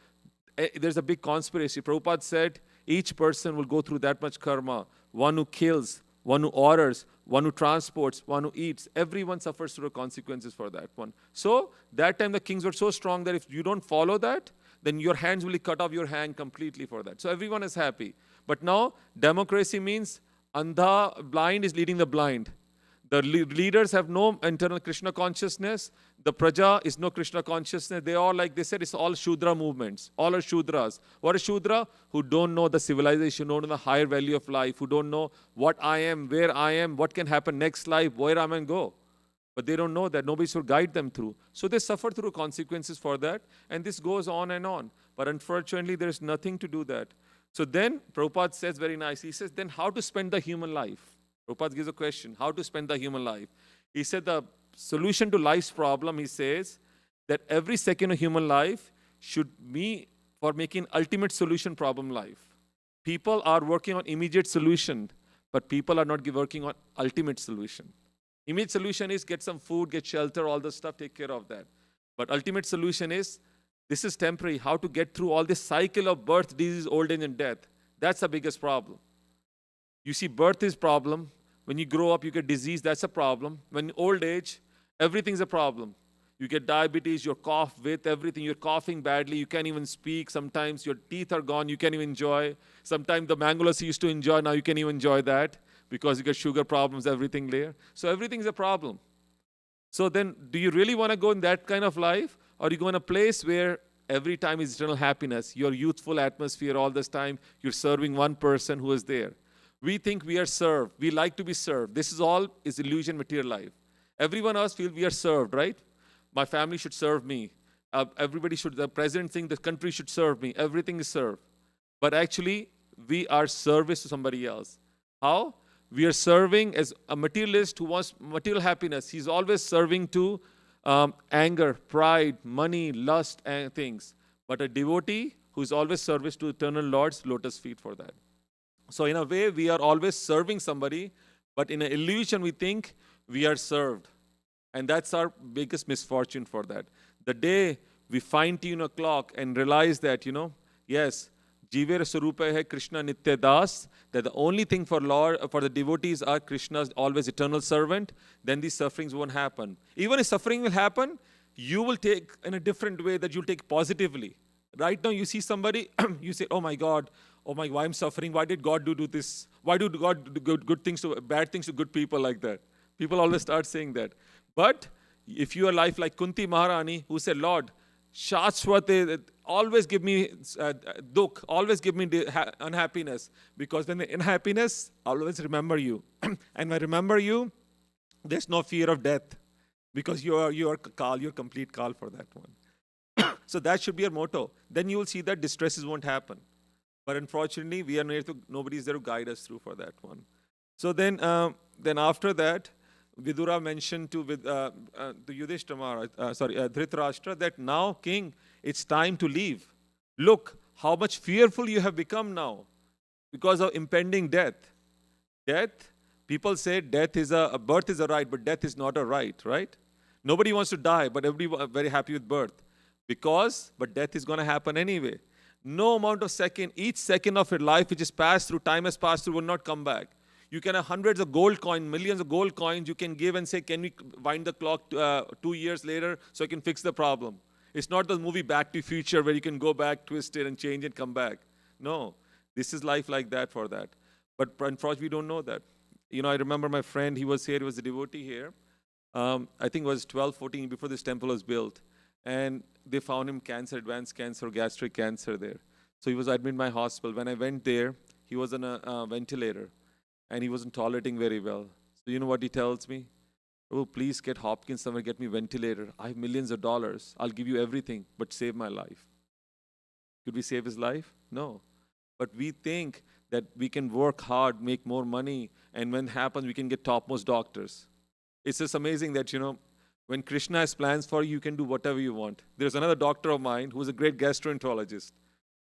S3: there's a big conspiracy. Prabhupada said each person will go through that much karma. One who kills, one who orders, one who transports, one who eats. Everyone suffers through the consequences for that one. So that time the kings were so strong that if you don't follow that, then your hands will be cut off your hand completely for that. So everyone is happy. But now democracy means andha, blind is leading the blind. The leaders have no internal Krishna consciousness. The praja is no Krishna consciousness. They all, like they said, it's all Shudra movements. All are Shudras. What is Shudra? Who don't know the civilization, don't know the higher value of life, who don't know what I am, where I am, what can happen next life, where I am go. But they don't know that. Nobody should guide them through. So they suffer through consequences for that. And this goes on and on. But unfortunately, there's nothing to do that. So then, Prabhupada says very nice. He says, then how to spend the human life? Prabhupada gives a question, how to spend the human life? He said the solution to life's problem, he says, that every second of human life should be for making ultimate solution problem life. People are working on immediate solution, but people are not working on ultimate solution. Immediate solution is get some food, get shelter, all the stuff, take care of that. But ultimate solution is, this is temporary, how to get through all this cycle of birth, disease, old age, and death. That's the biggest problem. You see, birth is problem. When you grow up, you get disease, that's a problem. When old age, everything's a problem. You get diabetes, you're cough with everything, you're coughing badly, you can't even speak. Sometimes your teeth are gone, you can't even enjoy. Sometimes the mangolas you used to enjoy, now you can't even enjoy that because you get sugar problems, everything there. So everything's a problem. So then, do you really want to go in that kind of life? Or you go in a place where every time is eternal happiness, your youthful atmosphere all this time, you're serving one person who is there. We think we are served. We like to be served. This is all is illusion, material life. Everyone else feels we are served, right? My family should serve me. Everybody should, the president thinks the country should serve me. Everything is served. But actually, we are service to somebody else. How? We are serving as a materialist who wants material happiness. He's always serving to anger, pride, money, lust, and things. But a devotee who is always service to eternal Lord's lotus feet for that. So in a way, we are always serving somebody, but in an illusion, we think we are served. And that's our biggest misfortune for that. The day we fine-tune a clock and realize that, yes, Jiver Sarupa hai Krishna Nitya Das, that the only thing for the devotees are Krishna's always eternal servant, then these sufferings won't happen. Even if suffering will happen, you will take in a different way that you'll take positively. Right now, you see somebody, you say, oh my God, why I'm suffering? Why did God do this? Why do God do good things to bad things to good people like that? People always start saying that. But if you are life like Kunti Maharani, who said, Lord, Shashwate, always give me dukh, always give me unhappiness. Because when in happiness, I'll always remember you. And when I remember you, there's no fear of death. Because you are kal, you're complete kal for that one. So that should be your motto. Then you will see that distresses won't happen. But unfortunately, we are nobody is there to guide us through for that one. So then after that, Vidura mentioned to Yudhishthira, Dhritarashtra, that now, king, it's time to leave. Look how much fearful you have become now because of impending death. Death, people say death is birth is a right, but death is not a right? Nobody wants to die, but everybody very happy with birth. But death is going to happen anyway. No amount of second, each second of your life which is passed through, time has passed through, will not come back. You can have hundreds of gold coins, millions of gold coins you can give and say, can we wind the clock 2 years later so I can fix the problem? It's not the movie Back to Future where you can go back, twist it, and change it, come back. No, this is life like that for that. But unfortunately, we don't know that. You know, I remember my friend, he was here, he was a devotee here. I think it was 12, 14 before this temple was built. And they found him cancer, advanced cancer, gastric cancer there. So he was admitted in my hospital. When I went there, he was on a ventilator. And he wasn't tolerating very well. So you know what he tells me? Oh, please get Hopkins somewhere, get me ventilator. I have millions of dollars. I'll give you everything, but save my life. Could we save his life? No. But we think that we can work hard, make more money, and when it happens, we can get topmost doctors. It's just amazing that, you know, when Krishna has plans for you, you can do whatever you want. There's another doctor of mine who's a great gastroenterologist.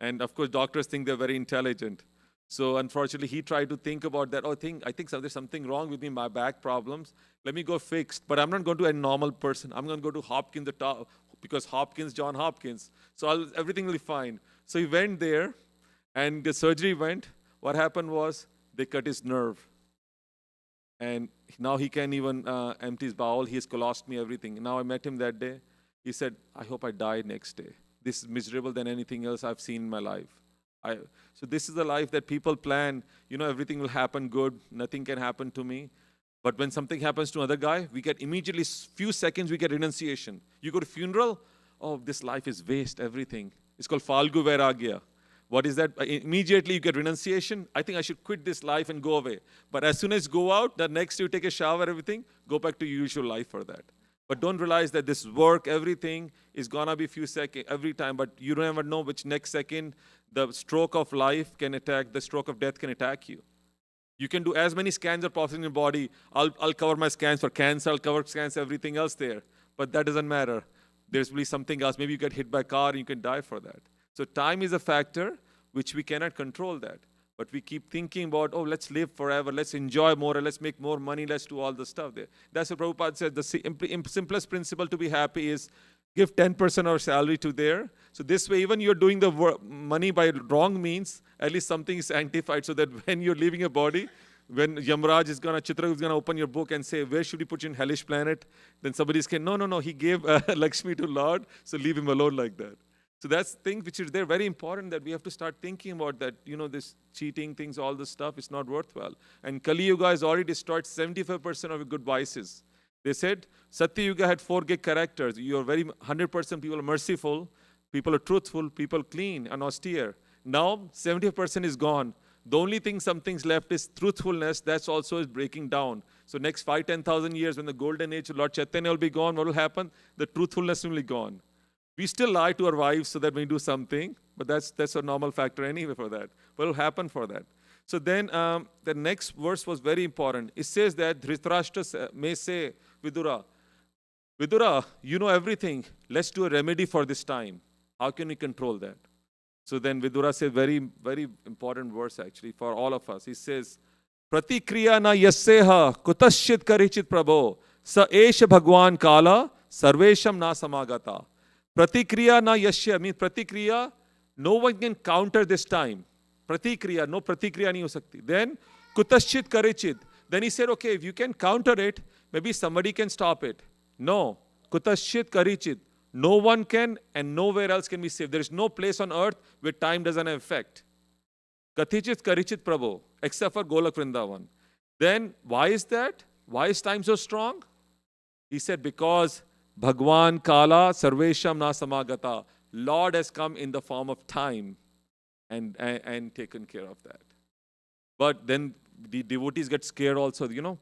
S3: And of course, doctors think they're very intelligent. So unfortunately, he tried to think about that. Oh, I think there's something wrong with me, my back problems. Let me go fixed. But I'm not going to a normal person. I'm going to go to Hopkins, the top, because Hopkins, John Hopkins. So everything will be fine. So he went there, and the surgery went. What happened was they cut his nerve. And now he can't even empty his bowel. He has colostomy, everything. Now I met him that day. He said, I hope I die next day. This is miserable than anything else I've seen in my life. So this is the life that people plan. You know, everything will happen good. Nothing can happen to me. But when something happens to another guy, we get immediately, few seconds, we get renunciation. You go to funeral, oh, this life is waste, everything. It's called Falgu Vairagya. What is that? Immediately you get renunciation. I think I should quit this life and go away. But as soon as you go out, the next you take a shower, everything, go back to your usual life for that. But don't realize that this work, everything is gonna be few seconds every time, but you don't ever know which next second the stroke of life can attack, the stroke of death can attack you. You can do as many scans as possible in your body. I'll cover my scans for cancer, I'll cover scans, everything else there. But that doesn't matter. There's really something else. Maybe you get hit by a car and you can die for that. So time is a factor which we cannot control that. But we keep thinking about, oh, let's live forever, let's enjoy more, let's make more money, let's do all the stuff there. That's what Prabhupada said. The simplest principle to be happy is give 10% of our salary to there. So this way, even you're doing the money by wrong means, at least something is sanctified so that when you're leaving a body, when Yamraj is going to, Chitra is going to open your book and say, where should we put you in hellish planet? Then somebody's saying, no, he gave Lakshmi to Lord, so leave him alone like that. So that's things which is there very important that we have to start thinking about that, you know, this cheating things, all this stuff is not worthwhile. And Kali Yuga has already destroyed 75% of your good vices. They said Satya Yuga had 4 good characters. You're 100% people are merciful, people are truthful, people clean and austere. Now 70% is gone. The only thing something's left is truthfulness. That's also is breaking down. So next 5,000-10,000 years when the golden age of Lord Chaitanya will be gone, what will happen? The truthfulness will be gone. We still lie to our wives so that we do something, but that's a normal factor anyway for that. What will happen for that? So then the next verse was very important. It says that Dhritarashtra may say, Vidura, you know everything. Let's do a remedy for this time. How can we control that? So then Vidura says very, very important verse actually for all of us. He says, Pratikriya na yasseha kutashit karichit prabho sa esha bhagwan kala sarvesham na samagata. Pratikriya na yashya means pratikriya, no one can counter this time. Pratikriya, no pratikriya nahi ho sakti. Then kutashchit karichit. Then he said, okay, if you can counter it, maybe somebody can stop it. No, kutashchit karichit. No one can and nowhere else can be saved. There is no place on earth where time doesn't have effect. Kathichit karichit prabho, except for Golak Vrindavan. Then why is that? Why is time so strong? He said, because Bhagwan Kala Sarvesham Na Samagata. Lord has come in the form of time and taken care of that. But then the devotees get scared also. You know,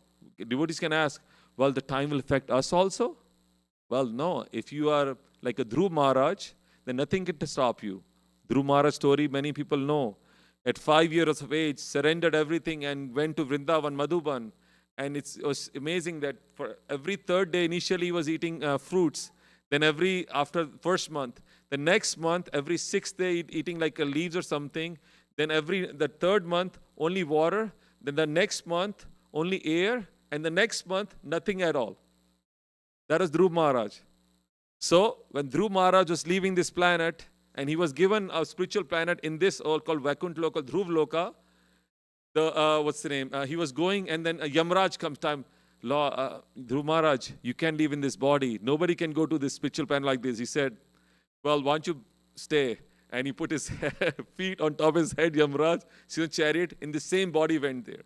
S3: devotees can ask, well, the time will affect us also? Well, no. If you are like a Dhruv Maharaj, then nothing can stop you. Dhruv Maharaj story, many people know. At 5 years of age, surrendered everything and went to Vrindavan, Madhuban. And it was amazing that for every 3rd day, initially he was eating fruits. Then after first month, the next month, every 6th day, eating like leaves or something. Then the 3rd month, only water. Then the next month, only air. And the next month, nothing at all. That was Dhruv Maharaj. So when Dhruv Maharaj was leaving this planet, and he was given a spiritual planet in this called Vaikuntha Loka, Dhruv Loka, what's the name? He was going, and then Yamraj comes time. Dhruv Maharaj, you can't live in this body. Nobody can go to this spiritual planet like this. He said, well, why don't you stay? And he put his feet on top of his head, Yamraj, see the chariot, in the same body went there.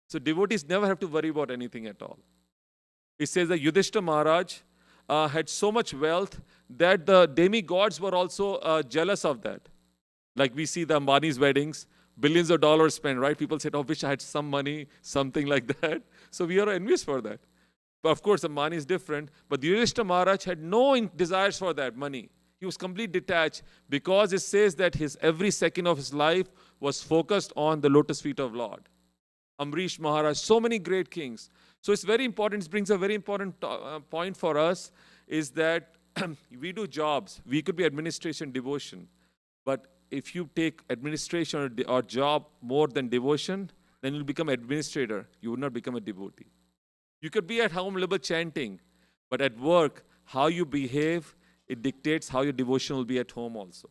S3: So devotees never have to worry about anything at all. It says that Yudhishthira Maharaj had so much wealth that the demigods were also jealous of that. Like we see the Ambani's weddings, billions of dollars spent, right? People said, oh, wish I had some money, something like that. So we are envious for that. But of course, Ambani is different. But Yudhishthira Maharaj had no desires for that money. He was completely detached because it says that his every second of his life was focused on the lotus feet of Lord. Amrish Maharaj, so many great kings. So it's very important, it brings a very important point for us, is that we do jobs. We could be administration, devotion. But if you take administration or job more than devotion, then you'll become administrator. You will not become a devotee. You could be at home little chanting, but at work, how you behave, it dictates how your devotion will be at home also.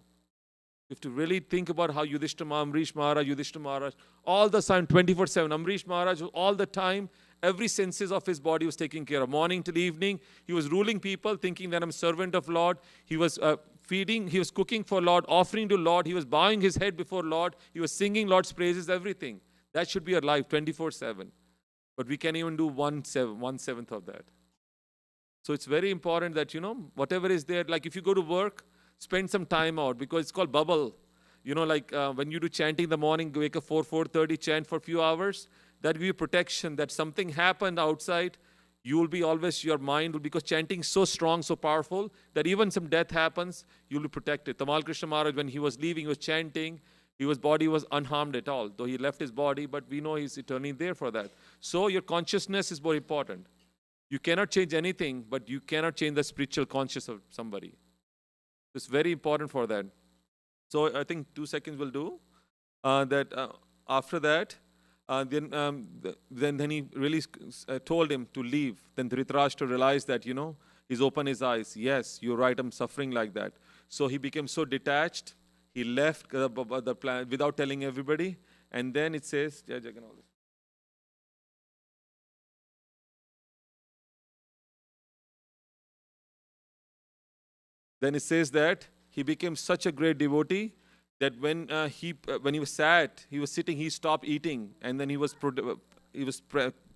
S3: You have to really think about how Yudhishthira, Amrish Maharaj, all the time, 24/7. Amrish Maharaj, all the time, every senses of his body was taken care of. Morning till evening, he was ruling people, thinking that I'm a servant of Lord. He was feeding, he was cooking for Lord, offering to Lord. He was bowing his head before Lord. He was singing Lord's praises, everything. That should be our life, 24/7. But we can't even do 1/7 of that. So it's very important that, whatever is there, like if you go to work, spend some time out, because it's called bubble. When you do chanting in the morning, wake up 4:30, chant for a few hours, that gives you protection, that something happened outside, you will be always, your mind will, because chanting is so strong, so powerful, that even some death happens, you'll be protected. Tamal Krishna Maharaj, when he was leaving, he was chanting, his body was unharmed at all, though he left his body, but we know he's eternally there for that. So your consciousness is more important. You cannot change anything, but you cannot change the spiritual consciousness of somebody. It's very important for that. So I think 2 seconds will do. After that, then he really told him to leave. Then Dhritarashtra realized that, he's opened his eyes. Yes, you're right, I'm suffering like that. So he became so detached. He left the planet without telling everybody. And then it says, then it says that he became such a great devotee that when he was sad, he was sitting, he stopped eating, and then he was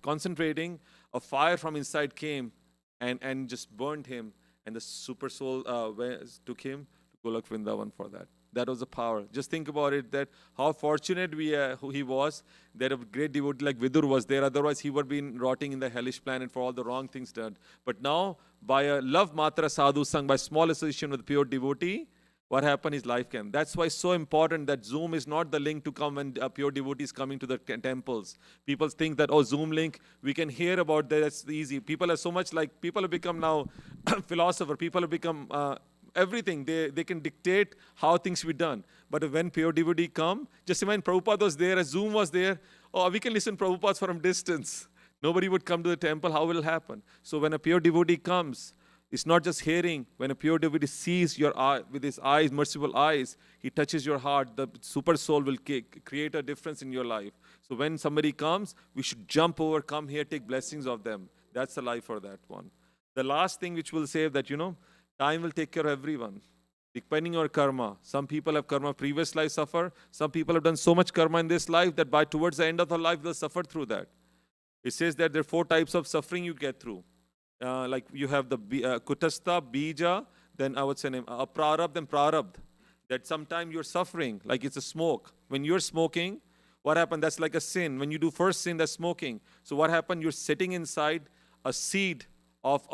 S3: concentrating. A fire from inside came and just burned him, and the super soul took him to Golok Vrindavan for that. That was the power. Just think about it, that how fortunate he was that a great devotee like Vidur was there. Otherwise, he would have been rotting in the hellish planet for all the wrong things done. But now, by a love matra sadhu sang, by small association with pure devotee, what happened? His life came. That's why it's so important that Zoom is not the link to come when pure devotees coming to the temples. People think that, Zoom link, we can hear about that, that's easy. People are so much like, people have become now philosopher. People have become everything. They can dictate how things be done. But when pure devotee come, just imagine Prabhupada was there, as Zoom was there. We can listen to Prabhupada from distance. Nobody would come to the temple. How will it happen? So when a pure devotee comes, it's not just hearing. When a pure devotee sees your eye with his eyes, merciful eyes, he touches your heart. The super soul will create a difference in your life. So when somebody comes, we should jump over, come here, take blessings of them. That's the life for that one. The last thing which will say that, time will take care of everyone. Depending on karma. Some people have karma previous life suffer. Some people have done so much karma in this life that towards the end of the life, they'll suffer through that. It says that there are 4 types of suffering you get through. Like you have the kutastha, bija, then aprarabdha, then prarabdha. That sometime you're suffering, like it's a smoke. When you're smoking, what happened? That's like a sin. When you do first sin, that's smoking. So what happened? You're sitting inside a seed of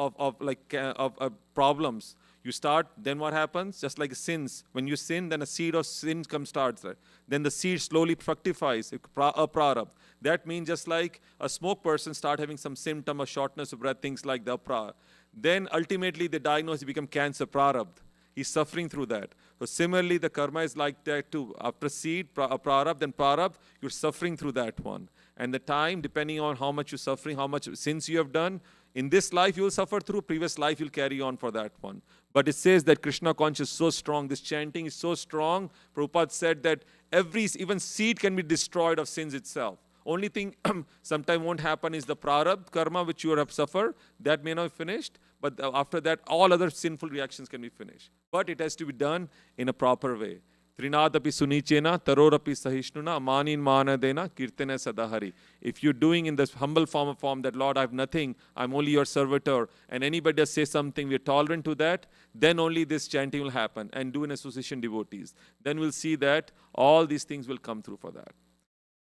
S3: problems. You start, then what happens? Just like sins. When you sin, then a seed of sin starts. Then the seed slowly fructifies, aprarabdha. That means just like a smoke person start having some symptom of shortness of breath, things like the aprarabdha. Then ultimately they diagnose, he become cancer, prarabdha. He's suffering through that. So similarly, the karma is like that too. After seed, prarabdha, then prarabdha, you're suffering through that one. And the time, depending on how much you're suffering, how much sins you have done, In this life, you will suffer through. Previous life, you'll carry on for that one. But it says that Krishna consciousness is so strong. This chanting is so strong. Prabhupada said that even seed can be destroyed of sins itself. Only thing sometime won't happen is the prarabdha karma which you have suffered. That may not be finished. But after that, all other sinful reactions can be finished. But it has to be done in a proper way. Trinadapi sunichena, tarorapi sahishnuna, amanin manadena, kirtana sadahari. If you're doing in this humble form that, Lord, I have nothing, I'm only your servitor, and anybody does say something, we're tolerant to that, then only this chanting will happen, and do in association devotees. Then we'll see that all these things will come through for that.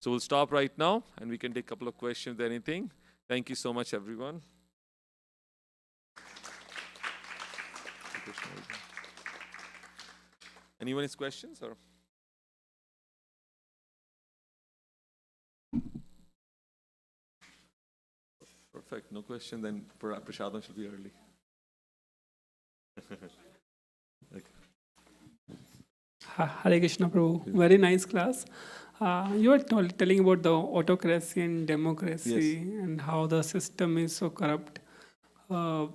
S3: So we'll stop right now, and we can take a couple of questions, anything. Thank you so much, everyone. Anyone has questions? Or perfect, no question. Then Prashadam should be early. Okay.
S4: Hare Krishna Prabhu, very nice class. You were telling about the autocracy and democracy and how the system is so corrupt. So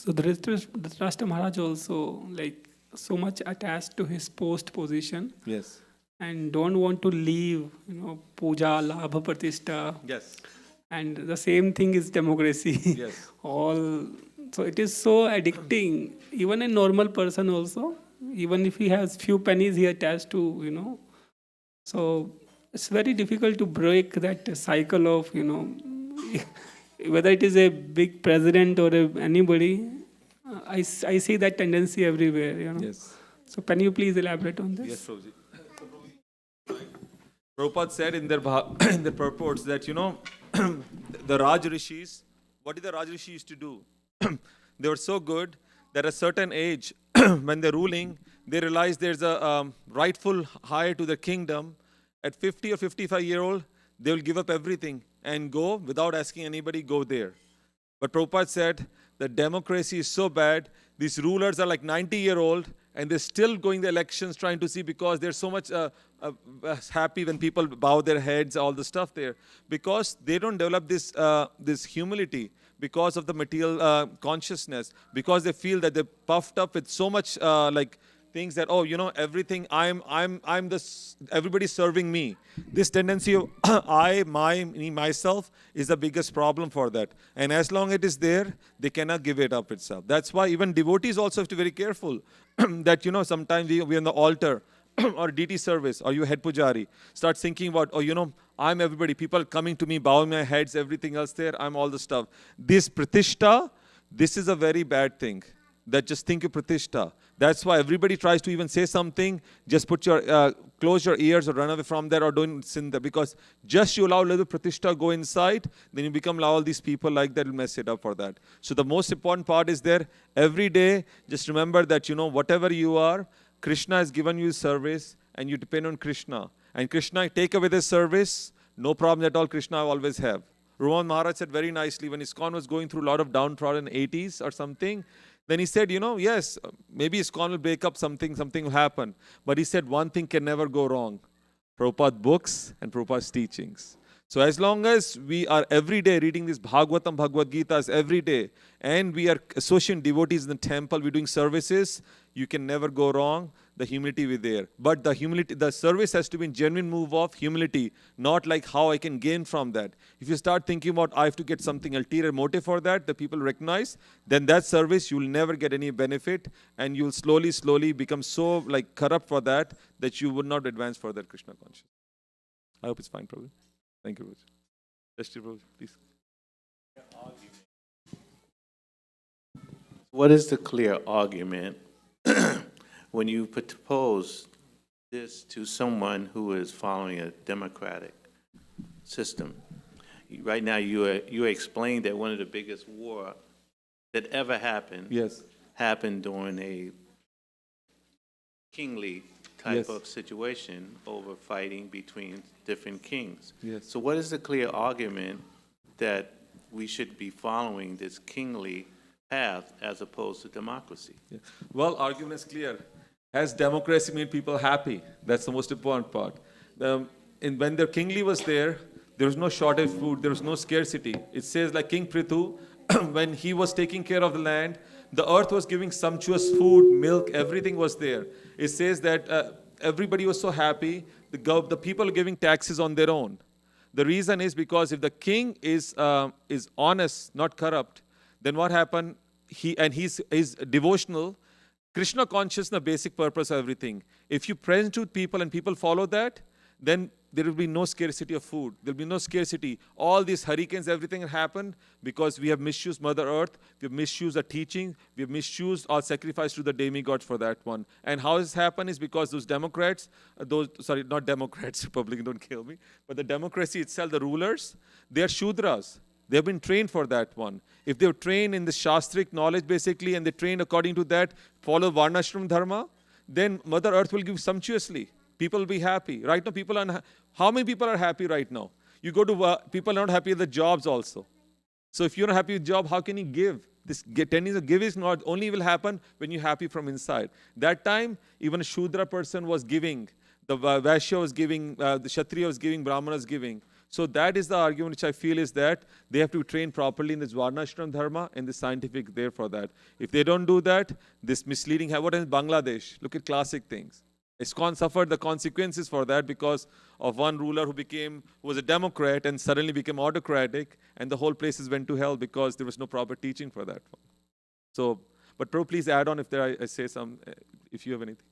S4: the Dhritarashtra Maharaj also so much attached to his post position.
S3: Yes.
S4: And don't want to leave, puja, labha, pratishtha.
S3: Yes.
S4: And the same thing is democracy.
S3: Yes.
S4: So it is so addicting. Even a normal person also, even if he has few pennies he attached to, So it's very difficult to break that cycle of, whether it is a big president or anybody. I see that tendency everywhere,
S3: Yes.
S4: So can you please elaborate on this?
S3: Yes, Prabhuji. Prabhupada said in their purports that, the Raj Rishis, what did the Raj Rishis used to do? They were so good that at a certain age, when they're ruling, they realize there's a rightful heir to the kingdom. At 50 or 55-year-old, they will give up everything and go without asking anybody, go there. But Prabhupada said, the democracy is so bad, these rulers are like 90-year-old and they're still going the elections trying to see, because they're so much happy when people bow their heads, all the stuff there. Because they don't develop this humility because of the material consciousness, because they feel that they're puffed up with so much things that, everything, everybody's serving me. This tendency of myself is the biggest problem for that. And as long as it is there, they cannot give it up itself. That's why even devotees also have to be very careful that, sometimes we're on the altar or DT service, or you head pujari, start thinking about, I'm everybody, people coming to me, bowing my heads, everything else there, I'm all the stuff. This pratishtha, this is a very bad thing. That just think of pratishtha. That's why everybody tries to even say something, just close your ears or run away from there or don't sin there. Because just you allow a little pratishtha go inside, then you allow all these people like that will mess it up for that. So the most important part is there, every day, just remember that, whatever you are, Krishna has given you service and you depend on Krishna. And Krishna, take away this service, no problem at all, Krishna I always have. Roman Maharaj said very nicely, when ISKCON was going through a lot of downtrodden 80s or something, then he said, yes, maybe ISKCON will break up, something will happen. But he said one thing can never go wrong. Prabhupada's books and Prabhupada's teachings. So as long as we are every day reading these Bhagavatam, Bhagavad Gitas every day, and we are associating devotees in the temple, we're doing services, you can never go wrong. The humility will be there. But the service has to be a genuine move of humility, not like how I can gain from that. If you start thinking about I have to get something ulterior motive for that, the people recognize, then that service you will never get any benefit, and you will slowly become so corrupt for that you would not advance further Krishna consciousness. I hope it's fine, Prabhu. Thank you, Prabhu. Just Prabhu, please.
S2: What is the clear argument when you propose this to someone who is following a democratic system? Right now, you explained that one of the biggest war that ever happened happened during a kingly type of situation over fighting between different kings.
S3: Yes.
S2: So what is the clear argument that we should be following this kingly path as opposed to democracy?
S3: Yeah. Well, argument is clear. Has democracy made people happy? That's the most important part. When the kingly was there was no shortage of food, there was no scarcity. It says like King Prithu, when he was taking care of the land, the earth was giving sumptuous food, milk, everything was there. It says that everybody was so happy, the people are giving taxes on their own. The reason is because if the king is honest, not corrupt, then what happened? He's devotional. Krishna conscious, the basic purpose of everything. If you present to people and people follow that, then there will be no scarcity of food. There will be no scarcity. All these hurricanes, everything happened because we have misused Mother Earth, we have misused our teaching, we have misused our sacrifice to the demigods for that one. And how this happened is because those Democrats, not Democrats, Republicans, don't kill me, but the democracy itself, the rulers, they are Shudras. They have been trained for that one. If they were trained in the Shastric knowledge basically, and they trained according to that, follow Varnashram Dharma, then Mother Earth will give sumptuously. People will be happy. Right now, how many people are happy right now? You go to people are not happy with the jobs also. So if you're not happy with job, how can you give? This tendency of give is not only will happen when you're happy from inside. That time, even a Shudra person was giving, the Vaishya was giving, the Kshatriya was giving, Brahmana was giving. So that is the argument which I feel is that they have to be trained properly in this Varnashram Dharma and the scientific there for that. If they don't do that, this misleading, what is Bangladesh? Look at classic things. ISKCON suffered the consequences for that because of one ruler who was a Democrat and suddenly became autocratic, and the whole places went to hell because there was no proper teaching for that. So, but Prabhu, please add on if I say some, if you have anything.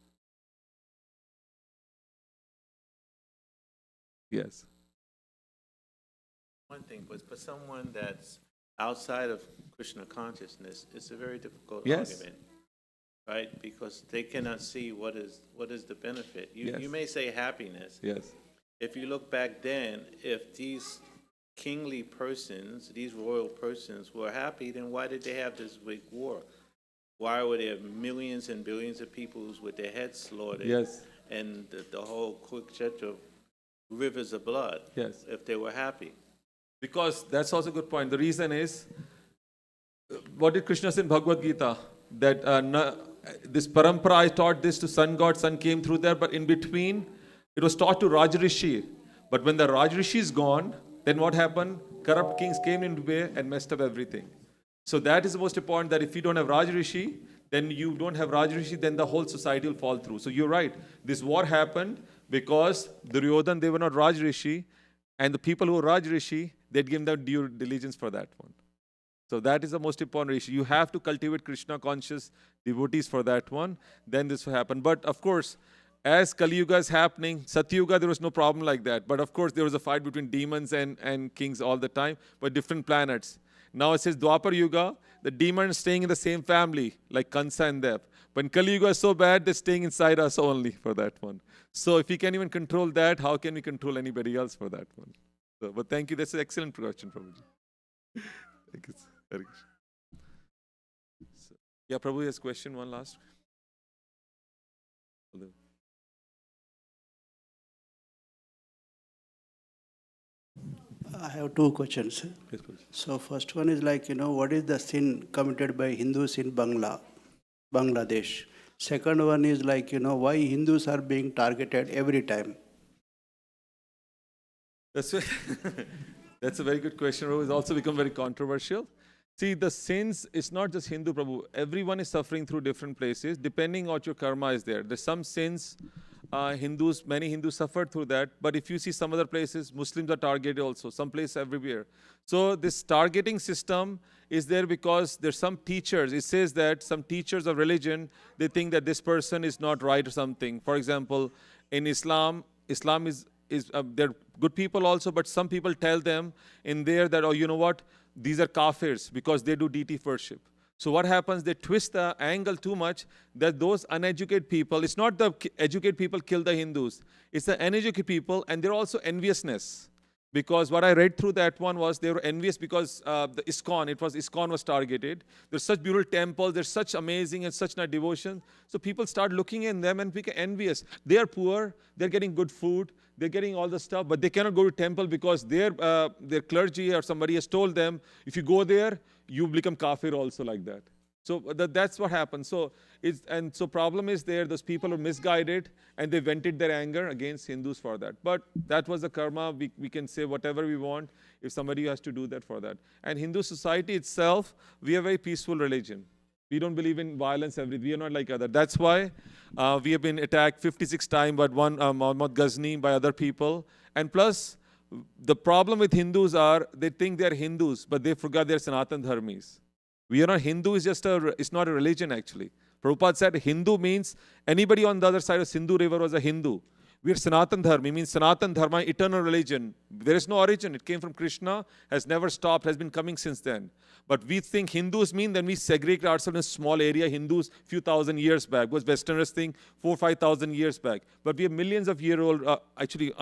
S3: Yes.
S2: One thing, but for someone that's outside of Krishna consciousness, it's a very difficult argument. Right, because they cannot see what is the benefit. You may say happiness.
S3: Yes.
S2: If you look back then, if these kingly persons, these royal persons were happy, then why did they have this big war? Why were there millions and billions of people with their heads slaughtered?
S3: Yes.
S2: And the whole Kurukshetra rivers of blood?
S3: Yes.
S2: If they were happy.
S3: Because that's also a good point. The reason is, what did Krishna say in Bhagavad Gita? That this parampara, I taught this to sun god, sun came through there, but in between, it was taught to Rajrishi. But when the Rajrishi is gone, then what happened? Corrupt kings came into way and messed up everything. So that is the most important, that if you don't have Rajrishi, then you don't have Rajrishi, then the whole society will fall through. So you're right. This war happened because Duryodhan, they were not Rajrishi, and the people who were Rajrishi, they'd given them due diligence for that one. So that is the most important issue. You have to cultivate Krishna conscious devotees for that one. Then this will happen. But of course, as Kali Yuga is happening, Satyuga, there was no problem like that. But of course, there was a fight between demons and kings all the time, but different planets. Now it says Dwapar Yuga, the demons staying in the same family, like Kansa and Dev. When Kali Yuga is so bad, they're staying inside us only for that one. So if we can even control that, how can we control anybody else for that one? So, but thank you. That's an excellent question, Prabhuji. Thank you. Very good. So, yeah, Prabhu has question, one last. Hello.
S5: I have two questions.
S3: Yes, please.
S5: So first one is what is the sin committed by Hindus in Bangladesh? Second one is why Hindus are being targeted every time?
S3: That's a very good question, Prabhu. It's also become very controversial. See, the sins, it's not just Hindu, Prabhu. Everyone is suffering through different places, depending on what your karma is there. There's some sins, many Hindus suffered through that. But if you see some other places, Muslims are targeted also, some place everywhere. So this targeting system is there because there's some teachers. It says that some teachers of religion, they think that this person is not right or something. For example, in Islam is they're good people also, but some people tell them in there that, oh, you know what? These are kafirs because they do deity worship. So what happens, they twist the angle too much that those uneducated people, it's not the educated people kill the Hindus, it's the uneducated people, and they're also enviousness. Because what I read through that one was they were envious because the ISKCON was targeted. There's such beautiful temples, there's such amazing and such nice devotion. So people start looking in them and become envious. They are poor, they're getting good food, they're getting all the stuff, but they cannot go to temple because their clergy or somebody has told them, if you go there, you become kafir also like that. So that's what happened. So so problem is there. Those people are misguided, and they vented their anger against Hindus for that. But that was the karma. We can say whatever we want if somebody has to do that for that. And Hindu society itself, we are a very peaceful religion. We don't believe in violence. We are not like other. That's why we have been attacked 56 times by one Muhammad Ghazni, by other people. And plus, the problem with Hindus are they think they are Hindus, but they forgot they're Sanatan Dharmis. We are not Hindu. It's not a religion actually. Prabhupada said Hindu means anybody on the other side of Sindhu River was a Hindu. We are Sanatan Dharma, means Sanatan Dharma, eternal religion. There is no origin. It came from Krishna, has never stopped, has been coming since then. But we think Hindus mean then we segregate ourselves in a small area, Hindus few thousand years back. Was Westerners think 4,000-5,000 years back. But we have millions of year old, actually,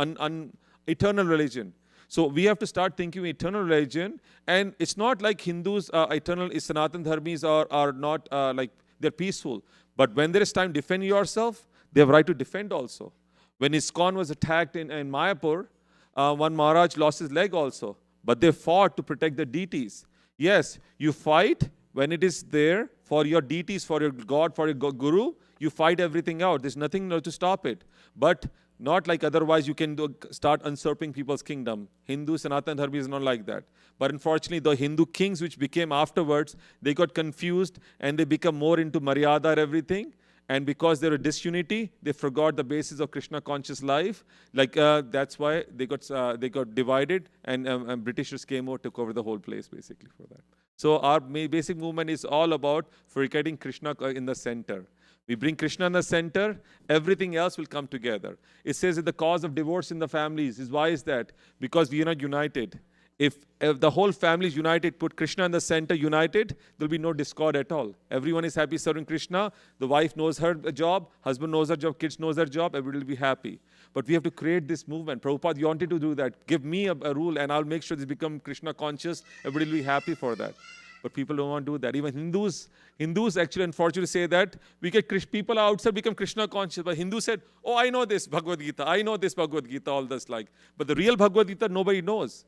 S3: eternal religion. So we have to start thinking eternal religion. And it's not like Hindus, eternal Sanatan Dharmis are not like, they're peaceful. But when there is time to defend yourself, they have right to defend also. When ISKCON was attacked in Mayapur, one Maharaj lost his leg also. But they fought to protect the deities. Yes, you fight when it is there for your deities, for your God, for your Guru. You fight everything out. There's nothing to stop it. But not like otherwise you can start usurping people's kingdom. Hindu Sanatan Dharma is not like that. But unfortunately, the Hindu kings which became afterwards, they got confused and they become more into Maryada and everything. And because there was disunity, they forgot the basis of Krishna conscious life. Like that's why they got divided, and Britishers came over, took over the whole place basically for that. So our basic movement is all about forgetting Krishna in the center. We bring Krishna in the center, everything else will come together. It says that the cause of divorce in the families is, why is that? Because we are not united. If the whole family is united, put Krishna in the center, united, there'll be no discord at all. Everyone is happy serving Krishna. The wife knows her job, husband knows her job, kids knows their job, everybody will be happy. But we have to create this movement. Prabhupada, you wanted to do that. Give me a rule and I'll make sure this become Krishna conscious. Everybody will be happy for that. But people don't want to do that. Even Hindus actually, unfortunately, say that we get people outside become Krishna conscious. But Hindus said, oh, I know this Bhagavad Gita. I know this Bhagavad Gita, all this like. But the real Bhagavad Gita, nobody knows.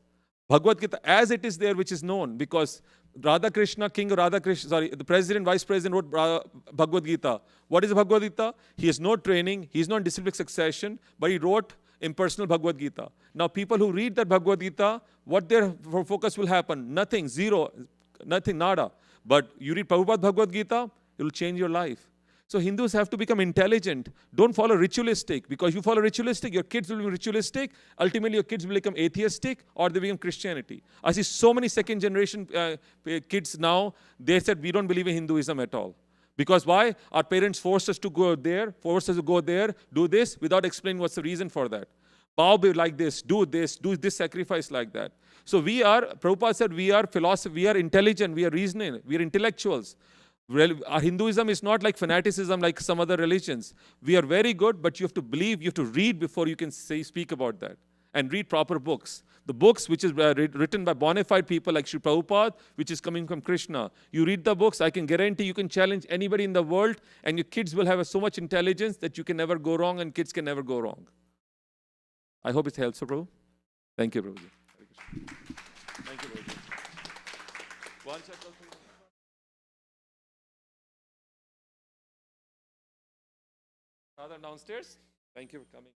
S3: Bhagavad Gita, as it is there, which is known, because Radha Krishna, King Radha Krishna, sorry, the president, vice president wrote Bhagavad Gita. What is Bhagavad Gita? He has no training, he is not in disciplic succession, but he wrote impersonal Bhagavad Gita. Now, people who read that Bhagavad Gita, what their focus will happen? Nothing, zero, nothing, nada. But you read Prabhupada Bhagavad Gita, it will change your life. So Hindus have to become intelligent. Don't follow ritualistic. Because you follow ritualistic, your kids will be ritualistic. Ultimately, your kids will become atheistic or they become Christianity. I see so many second generation kids now, they said, we don't believe in Hinduism at all. Because why? Our parents forced us to go there, do this, without explaining what's the reason for that. Bow like this, do this sacrifice like that. So Prabhupada said, we are philosophy, we are intelligent, we are reasoning, we are intellectuals. Our Hinduism is not like fanaticism like some other religions. We are very good, but you have to believe, you have to read before you can speak about that. And read proper books. The books which is written by bona fide people like Sri Prabhupada, which is coming from Krishna. You read the books, I can guarantee you can challenge anybody in the world, and your kids will have so much intelligence that you can never go wrong and kids can never go wrong. I hope it helps, Prabhu. Thank you, Prabhu. Thank you, Prabhu. Father downstairs, thank you for coming.